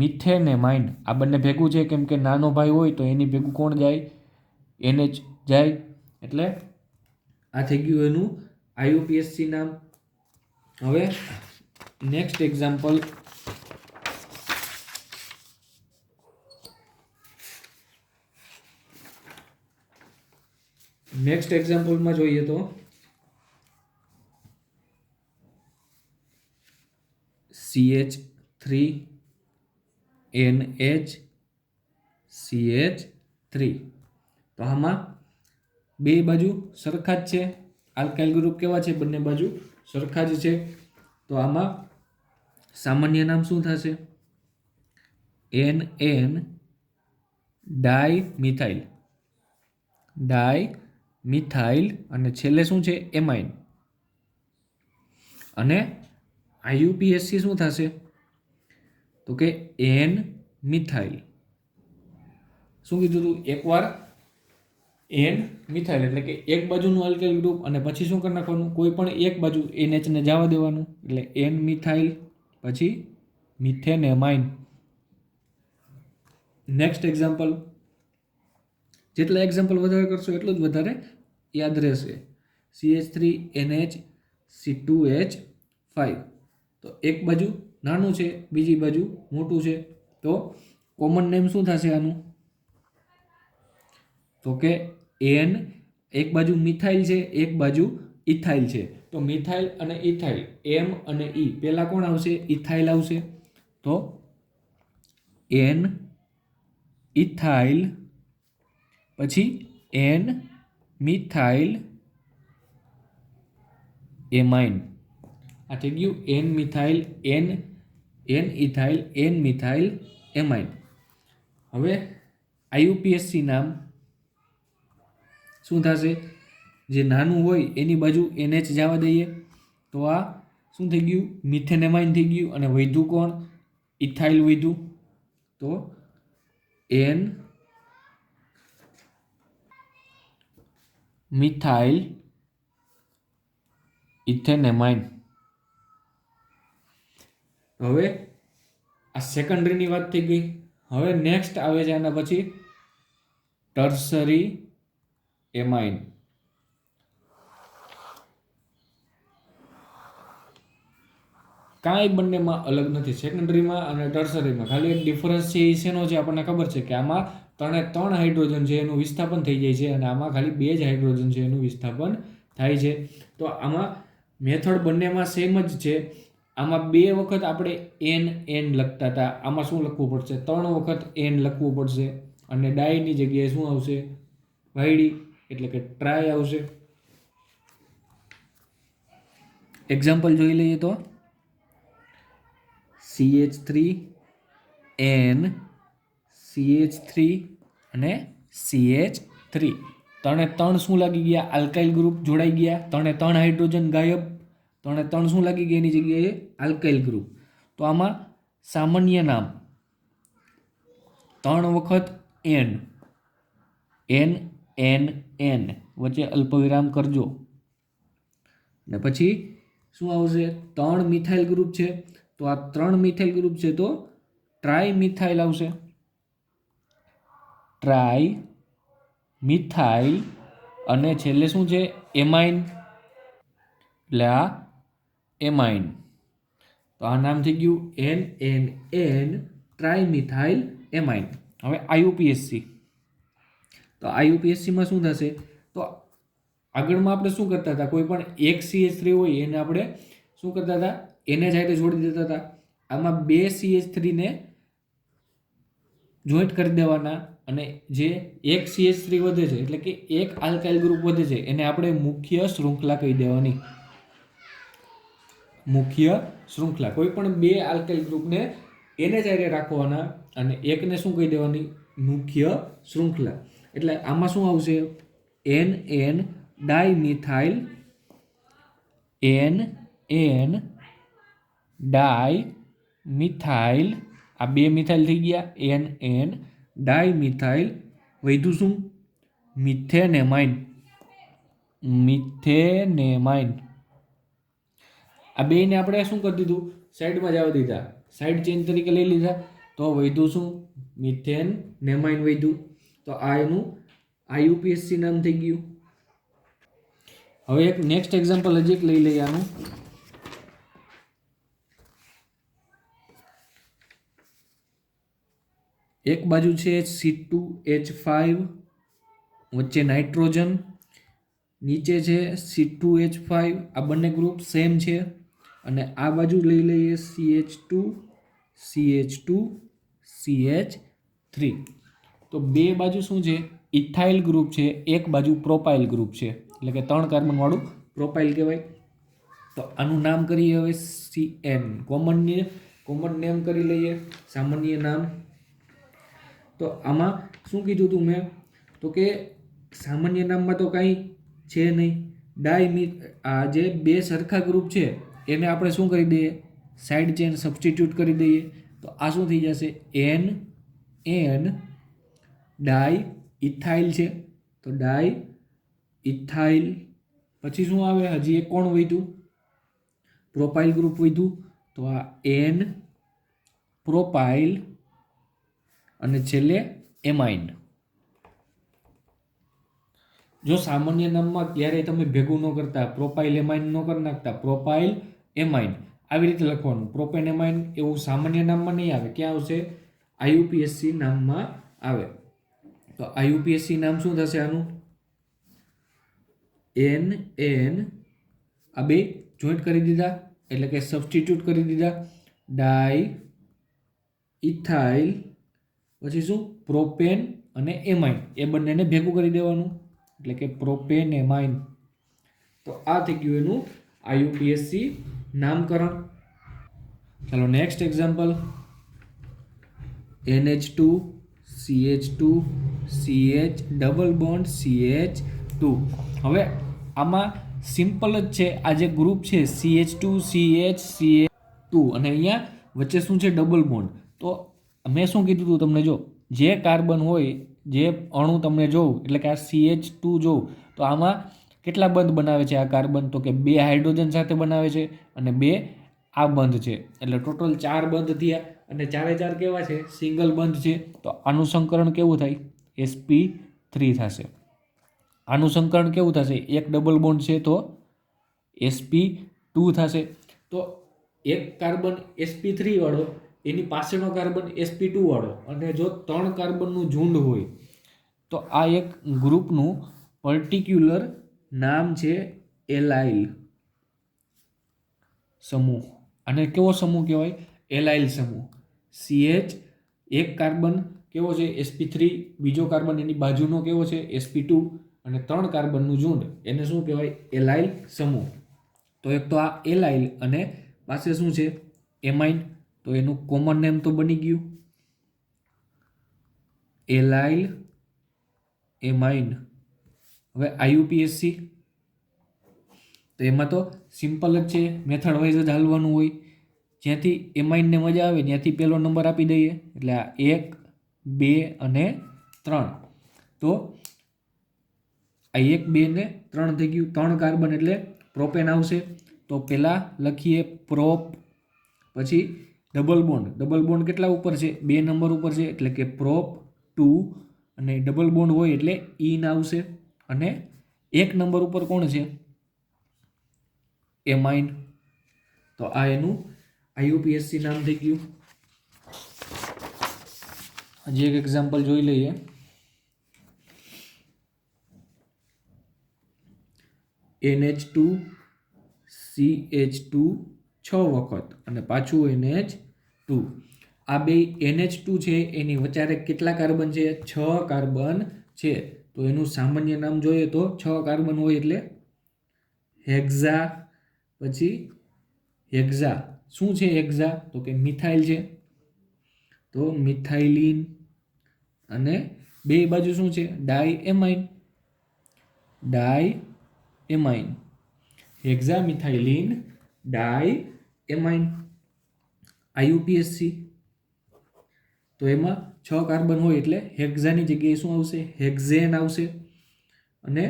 A: મિથેનેમાઇન. આ બંને ભેગું છે કેમ કે નાનો ભાઈ હોય તો એની ભેગું કોણ જાય NH જાય. એટલે આ થઈ ગયું એનું IUPAC નામ. હવે નેક્સ્ટ એક્ઝામ્પલ માં જોઈએ તો CH3 NH CH3. તો આમાં બે બાજુ સરખા જ છે. આલ્કાઇલ ગ્રુપ કેવા છે બંને બાજુ સરખા જ છે. તો આમાં સામાન્ય નામ શું થશે NN ડાયમિથાઇલ. ડાયમિથાઇલ અને છેલ્લે શું છે એમાઇન. અને IUPAC શું થશે તો કે એન મિથાઇલ. શું કીધું હતું એકવાર એન મિથાઇલ એટલે કે એક બાજુનું આલ્કાઇલ ગ્રુપ અને પછી શું કરી નાખવાનું કોઈ પણ એક બાજુ NH ને જવા દેવાનું એટલે એન મિથાઇલ પછી મિથેનેમાઇન. નેક્સ્ટ એક્ઝામ્પલ જેટલા એક્ઝામ્પલ વધારે કરશો એટલું જ વધારે યાદ રહેશે. CH3 NH C2H5. તો એક બાજુ નાનું છે બીજી બાજુ મોટું છે તો કોમન નેમ શું થશે આનું તો કે એન એક બાજુ મિથાઇલ છે એક બાજુ ઇથાઇલ છે. તો મિથાઇલ અને ઇથાઇલ M અને E પહેલા કોણ આવશે ઇથાઇલ આવશે. તો એન ઇથાઇલ પછી એન મિથાઇલ એમાઇન. આ થઈ ગયું N methyl N ethyl N methyl amine. હવે IUPAC નામ શું થશે જે નાનું હોય એની બાજુ NH જવા દઈએ તો આ શું થઈ ગયું મિથેનેમાઇન થઈ ગયું અને વધ્યું કોણ ઇથાઇલ વધ્યું. તો એન મિથાઇલ ઇથેનેમાઇન. હવે આ સેકન્ડરીની વાત થઈ ગઈ. હવે નેક્સ્ટ આવે છે આના પછી ટર્સરી એમાઇન. કાંઈ બંનેમાં અલગ નથી સેકન્ડરીમાં અને ટર્સરીમાં ખાલી એક ડિફરન્સ છે એ શેનો છે આપણને ખબર છે કે આમાં ત્રણ હાઇડ્રોજન છે એનું વિસ્થાપન થઈ જાય છે અને આમાં ખાલી 2 જ હાઇડ્રોજન છે એનું વિસ્થાપન થાય છે. તો આમાં મેથડ બંનેમાં સેમ જ છે. આમાં 2 વખત આપણે એન લખતા હતા આમાં શું લખવું પડશે 3 વખત એન લખવું પડશે અને ડાયની જગ્યાએ શું આવશે વાયડી એટલે કે ટ્રાય આવશે. એક્ઝામ્પલ જોઈ લઈએ તો CH3 N CH3 અને CH3 ત્રણ શું લાગી ગયા આલ્કાઇલ ગ્રુપ જોડાઈ ગયા 3 હાઇડ્રોજન ગાયબ 3 શું લાગી ગયા એની જગ્યાએ આલ્કાઇલ ગ્રુપ. તો આમાં સામાન્ય નામ 3 વખત N વચ્ચે અલ્પવિરામ કરજો ને પછી શું આવશે 3 મિથાઇલ ગ્રુપ છે તો આ 3 મિથાઇલ ગ્રુપ છે તો ટ્રાય મિથાઇલ આવશે. ટ્રાય મિથાઇલ અને છેલ્લે શું છે એમાઇન એટલે આ એમાઇન. તો આ નામ થઈ ગયું NNN ટ્રાય મિથાઇલ એમાઇન. હવે IUPAC તો આઈયુપીએસસીમાં શું થશે? તો આગળમાં આપણે શું કરતા હતા, કોઈ પણ એક CH3 હોય એને આપણે શું કરતા હતા, એને સાથે જોડી દેતા હતા. આમાં બે CH3 ને જોઈન્ટ કરી દેવાના અને જે એક CH3 વધે છે એટલે કે એક આલ્કાઇલ ગ્રુપ વધે છે એને આપણે મુખ્ય શૃંખલા કહી દેવાની. મુખ્ય શૃંખલા. કોઈ પણ બે આલ્કાઇલ ગ્રુપને એને જ રાખવાના અને એકને શું કહી દેવાની? મુખ્ય શૃંખલા. એટલે આમાં શું આવશે? NN ડાયમિથાઇલ, NN ડાયમિથાઇલ, આ બે મિથાઇલ થઈ ગયા. NN ડાયમિથાઇલ, વધ્યું શું? મિથેનેમાઇન. મિથેનેમાઇન. આ બેને આપણે શું કરી દીધું? સાઈડમાં જવા દીધા, સાઈડ ચેન તરીકે લઈ લીધા. તો વધ્યું શું? મિથેનેમાઇન વધ્યું. તો આ એનું આઈયુપીએસસી નામ થઈ ગયું. હવે એક નેક્સ્ટ એક્ઝામ્પલ હજી એક લઈ લઈએ આનું. એક બાજુ છે C2H5, વચ્ચે નાઇટ્રોજન, નીચે છે C2H5, આ બંને ગ્રુપ સેમ છે. અને આ બાજુ લઈ લઈએ CH2, CH2, CH3. તો બે બાજુ શું છે? ઇથાઇલ ગ્રુપ છે, એક બાજુ પ્રોપાઇલ ગ્રુપ છે, એટલે કે 3 કાર્બન વાળું પ્રોપાઇલ કહેવાય. તો આનું નામ કરીએ હવે CN. કોમન નેમ કરી લઈએ, સામાન્ય નામ. તો આમાં શું કીધું હતું મેં? તો કે સામાન્ય નામમાં તો કાંઈ છે નહીં. આ જે બે સરખા ગ્રુપ છે એને આપણે શું કરી દઈએ? સાઈડ ચેન સબસ્ટિટ્યુટ કરી દઈએ. તો આ શું થઈ જશે? NN ડાય ઇથાઇલ છે, તો ડાય ઇથાઇલ. પછી શું આવે? હજી એક કોણ વધ્યું? પ્રોપાઇલ ગ્રુપ વધ્યું. તો આ N પ્રોપાઇલ અને છેલ્લે એમાઇન. જો સામાન્ય નામમાં ક્યારેય તમે ભેગું ન કરતા, પ્રોપાઇલ એમાઇન ન કરી નાખતા, પ્રોપાઇલ એમાઇન આવી રીતે લખવાનું. પ્રોપેન એમાઇન એવું સામાન્ય નામમાં નહીં આવે. ક્યાં આવશે? આઈયુપીએસસી નામમાં આવે. તો આઈયુપીએસસી નામ શું થશે આનું? NN, આ બે જોઈન્ટ કરી દીધા એટલે કે સબસ્ટિટ્યુટ કરી દીધા. ડાય ઇથાઇલ, પછી શું? પ્રોપેન અને એમાઇન, એ બંનેને ભેગું કરી દેવાનું એટલે કે પ્રોપેન એમાઇન. તો આ થઈ ગયું એનું આઈયુપીએસસી નામકરણ. ચાલો next example. NH2, CH2, CH double bond CH2. હવે આમાં સિમ્પલ જ છે. આ જે ગ્રુપ છે CH2, CH, CH2 અને અહીંયા વચ્ચે શું છે? Double bond. તો મેં શું કીધું હતું તમને? જો જે કાર્બન હોય, જે અણુ તમને જોઉં એટલે કે આ CH2 જોઉં, તો આમાં કેટલા બંધ બનાવે છે આ કાર્બન? તો કે 2 હાઇડ્રોજન સાથે બનાવે છે અને 2 આ બંધ છે, એટલે ટોટલ 4 બંધ થયા. અને 4 કેવા છે? સિંગલ બંધ છે. તો આનું સંકરણ કેવું થાય? sp3 થશે. આનું સંકરણ કેવું થશે? એક ડબલ બોન્ડ છે તો sp2 થશે. તો એક કાર્બન sp3 વાળો, એની પાસેનો કાર્બન sp2 વાળો, અને જો 3 કાર્બનનું ઝુંડ હોય તો આ એક ગ્રુપનું પર્ટિક્યુલર નામ છે એલાઇલ સમૂહ. અને કેવો સમૂહ કહેવાય? એલાઇલ સમૂહ. CH એક કાર્બન કેવો છે? sp3, બીજો કાર્બન એની બાજુનો કેવો છે? sp2, અને 3 કાર્બનનું ઝુંડ, એને શું કહેવાય? એલાઇલ સમૂહ. તો એક તો આ એલાઇલ અને પાસે શું છે? એમાઇન. તો એનું કોમન નેમ તો બની ગયું એલાઇલ એમાઇન. હવે આઈયુપીએસસી, તો એમાં તો સિમ્પલ જ છે, મેથડ વાઇઝ જ હાલવાનું હોય. જ્યાંથી એમાઇનને મજા આવે ત્યાંથી પહેલો નંબર આપી દઈએ, એટલે આ 1, 2 અને 3. તો આ 1, 2 ને 3 થઈ ગયું. 3 કાર્બન એટલે પ્રોપેન આવશે. તો પહેલાં લખીએ પ્રોપ, પછી ડબલ બોન્ડ. ડબલ બોન્ડ કેટલા ઉપર છે? 2 નંબર ઉપર છે, એટલે કે પ્રોપ 2. અને ડબલ બોન્ડ હોય એટલે ઈન આવશે. અને 1 નંબર ઉપર કોણ છે? એમાઇન. તો આ એનું આઈયુપીએસસી નામ થઈ ગયું. હજી એક એક્ઝામ્પલ જોઈ લઈએ. NH2 CH2 6 વખત અને પાછું NH2. આ બે NH2 છે એની વચ્ચે કેટલા કાર્બન છે? 6 કાર્બન છે. તો એનું સામાન્ય નામ જોઈએ તો 6 કાર્બન હોય એટલે હેક્ઝા. પછી હેક્ઝા શું છે? હેક્ઝા તો કે મિથાઇલ છે, તો મિથાઇલિન. અને બે બાજુ શું છે? ડાયએમાઇન. ડાયએમાઇન, હેક્ઝા મિથાઇલિન ડાયએમાઇન. IUPAC તો એમાં 6 કાર્બન હોય એટલે હેક્ઝાની જગ્યાએ શું આવશે? હેક્ઝેન આવશે. અને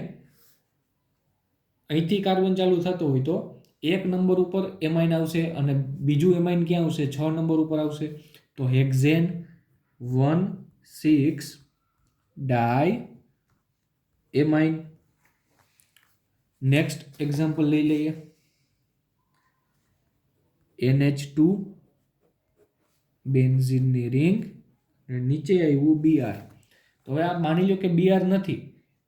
A: અહીંથી કાર્બન ચાલુ થતો હોય તો એક નંબર ઉપર એમાઇન આવશે અને બીજું એમાઇન ક્યાં આવશે? 6 નંબર ઉપર આવશે. તો હેક્ઝેન 1,6 ડાયએમાઇન. નેક્સ્ટ એક્ઝામ્પલ લઈ લઈએ. NH2 બેન્ઝીનની રિંગ અને નીચે આવ્યું Br. તો હવે આ માની લો કે Br નથી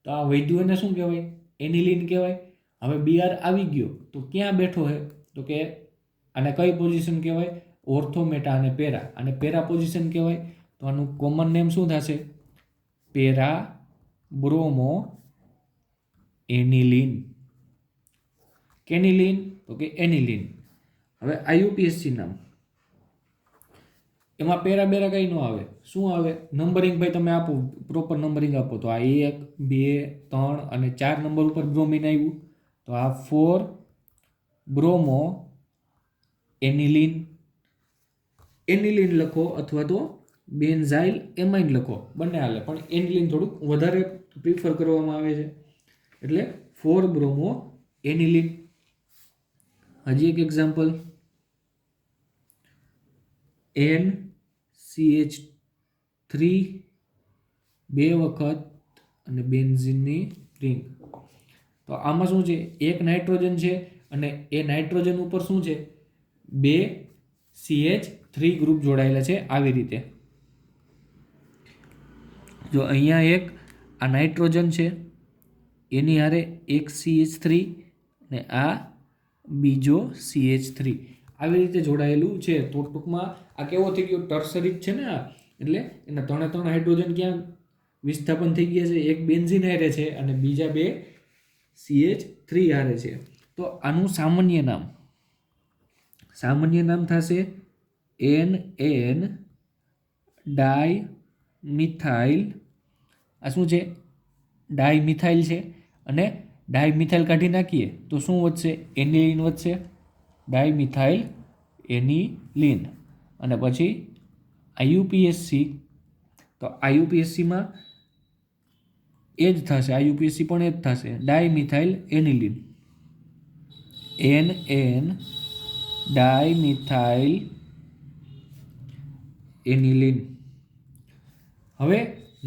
A: તો આ વધ્યું એને શું કહેવાય? એનિલિન કહેવાય. હવે Br આવી ગયો તો ક્યાં બેઠો છે? તો કે આને કઈ પોઝિશન કહેવાય? ઓર્થો, મેટા અને પેરા. અને પેરા પોઝિશન કહેવાય. તો આનું કોમન નેમ શું થશે? Para bromo aniline. કેનિલિન તો કે એનિલિન. હવે IUPAC નામ, એમાં પેરા બેરા કઈ ન આવે. શું આવે? નંબરિંગ ભાઈ તમે આપો, પ્રોપર નંબરિંગ આપો. તો આ 1 2 3 અને 4 નંબર ઉપર બ્રોમિન આવ્યું. તો આ 4 બ્રોમો એનિલિન. એનિલિન લખો અથવા તો બેન્ઝાઇલ એમાઇન લખો, બંને હાલે, પણ એનિલિન થોડુંક વધારે પ્રિફર કરવામાં આવે છે. એટલે 4 બ્રોમો એનિલિન. હજી એક એક્ઝામ્પલ, NCH3 બે વખત અને બેન્ઝીનની રિંગ. તો આમાં શું છે? એક નાઇટ્રોજન છે અને એ નાઇટ્રોજન ઉપર શું છે? બે CH3 ગ્રુપ જોડાયેલા છે. આવી રીતે જો અહીંયા એક આ નાઇટ્રોજન છે એની હારે એક CH3 ને આ બીજો CH3 આવી રીતે જોડાયેલું છે. તો ટૂંકમાં આ કેવો થઈ ગયો? ટર્સરી છે ને આ. એટલે એના 3 હાઇડ્રોજન ક્યાં વિસ્થાપન થઈ ગયા છે? એક બેન્ઝીન હારે છે અને બીજા બે CH3 હારે છે. તો આનું સામાન્ય નામ થશે NN ડાયમિથાઇલ. આ શું છે? ડાયમિથાઇલ છે. અને ડાયમિથાઇલ કાઢી નાખીએ તો શું વધશે? એનિલિન વધશે. Dimethyl aniline. અને પછી IUPAC. તો IUPACમાં એ જ થશે. IUPAC પણ એ જ થશે. Dimethyl aniline. NN dimethyl aniline. હવે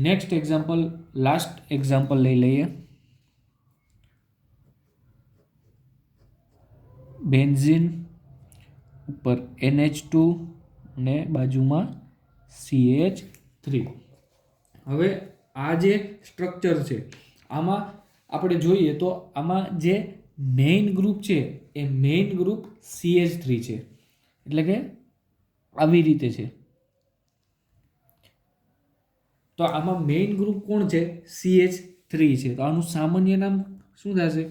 A: નેક્સ્ટ એક્ઝામ્પલ, લાસ્ટ એક્ઝામ્પલ લઈ લઈએ. બેન્ઝીન ઉપર NH2 ને બાજુમાં CH3. હવે આ જે સ્ટ્રક્ચર છે આમાં આપણે જોઈએ તો આમાં જે મેઇન ગ્રુપ છે એ મેઇન ગ્રુપ CH3 છે. એટલે કે આવી રીતે છે. તો આમાં મેઇન ગ્રુપ કોણ છે? CH3 છે. તો આનું સામાન્ય નામ શું થશે?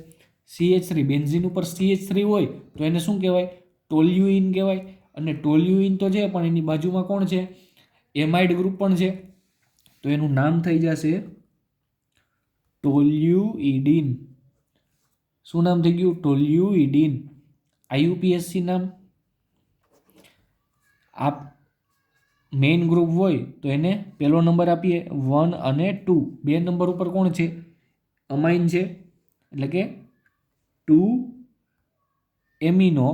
A: CH3. બેન્ઝીન ઉપર CH3 હોય તો એને શું કહેવાય? ટોલ્યુઇન કહેવાય. અને ટોલ્યુઇન તો છે પણ એની બાજુમાં કોણ છે? એમાઇડ ગ્રુપ પણ છે. તો એનું નામ થઈ જશે ટોલ્યુઇડિન. શું નામ થઈ ગયું? ટોલ્યુઇડિન. IUPAC નામ, આપ મેઇન ગ્રુપ હોય તો એને પહેલો નંબર આપીએ 1 અને 2. 2 નંબર ઉપર કોણ છે? અમાઇન છે. એટલે કે 2 એમિનો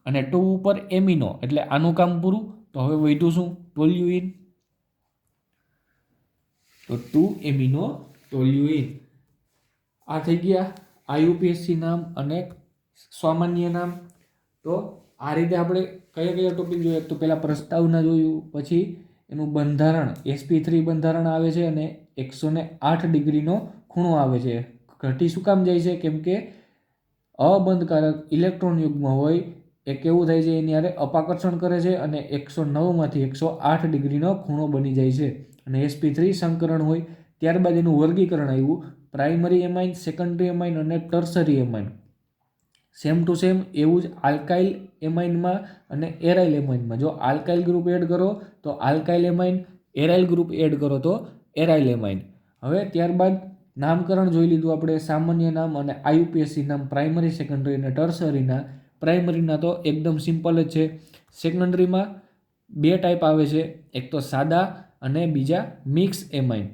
A: અને 2 ઉપર એમિનો. એટલે આનું કામ પૂરું. તો હવે વધ્યું શું? ટોલ્યુઇન. તો 2 એમિનો ટોલ્યુઇન. આ થઈ ગયા IUPAC નામ અને સામાન્ય નામ. તો આ રીતે આપણે કયા કયા ટોપિક જોઈએ? તો પહેલાં પ્રસ્તાવના જોયું, પછી એનું બંધારણ sp3 બંધારણ આવે છે અને 108 ડિગ્રીનો ખૂણો આવે છે. ઘટી શું કામ જાય છે? કેમ કે અબંધકારક ઇલેક્ટ્રોન યુગ્મ હોય એ કેવું થાય છે, એની હારે અપાકર્ષણ કરે છે અને 109 માંથી 108 ડિગ્રીનો ખૂણો બની જાય છે. અને sp3 સંકરણ હોય ત્યારબાદ એનું વર્ગીકરણ આવ્યું પ્રાઇમરી એમાઇન, સેકન્ડરી એમાઇન અને tertiary amine. Same to same એવું જ આલ્કાઇલ એમાઇનમાં અને એરાઇલ એમાઇનમાં. જો આલ્કાઇલ ગ્રુપ એડ કરો તો alkyl amine, aryl group add કરો તો એરાઇલ એમાઇન. હવે ત્યારબાદ નામકરણ જોઈ લીધું આપણે, સામાન્ય નામ અને આઈયુપીએસસી નામ, પ્રાઇમરી, સેકન્ડરી અને ટર્સરીના. પ્રાઇમરીના તો એકદમ સિમ્પલ જ છે. સેકન્ડરીમાં 2 ટાઈપ આવે છે, એક તો સાદા અને બીજા મિક્સ એમાઇન.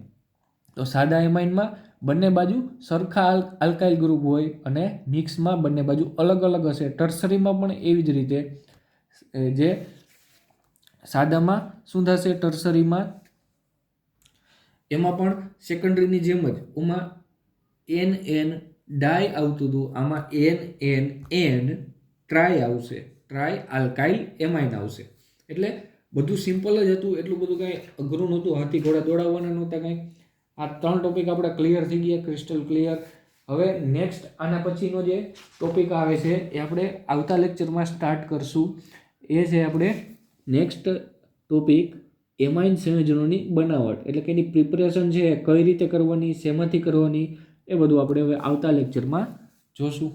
A: તો સાદા એમાઇનમાં બંને બાજુ સરખા આલ્કાઇલ ગ્રુપ હોય અને મિક્સમાં બંને બાજુ અલગ અલગ હશે. ટર્સરીમાં પણ એવી જ રીતે, જે સાદામાં શું થશે, ટર્સરીમાં એમાં પણ સેકન્ડરીની જેમ જ ઓમાં NN ડાય આવતું હતું, આમાં NN ટ્રાય આવશે, ટ્રાય આલ્કાઇલ એમાઇન આવશે. એટલે બધું સિમ્પલ જ હતું, એટલું બધું કાંઈ અઘરું નહોતું, હાથી ઘોડા દોડાવવાના નહોતા કાંઈ. આ 3 ટોપિક આપણે ક્લિયર થઈ ગયા, ક્રિસ્ટલ ક્લિયર. હવે નેક્સ્ટ આના પછીનો જે ટોપિક આવે છે એ આપણે આવતા લેક્ચરમાં સ્ટાર્ટ કરશું. એ છે આપણે નેક્સ્ટ ટોપિક એમાઇન સંયોજનોની બનાવટ, એટલે કે એની પ્રિપરેશન છે કઈ રીતે કરવાની, શેમાંથી કરવાની, એ બધું આપણે હવે આવતા લેક્ચરમાં જોશું.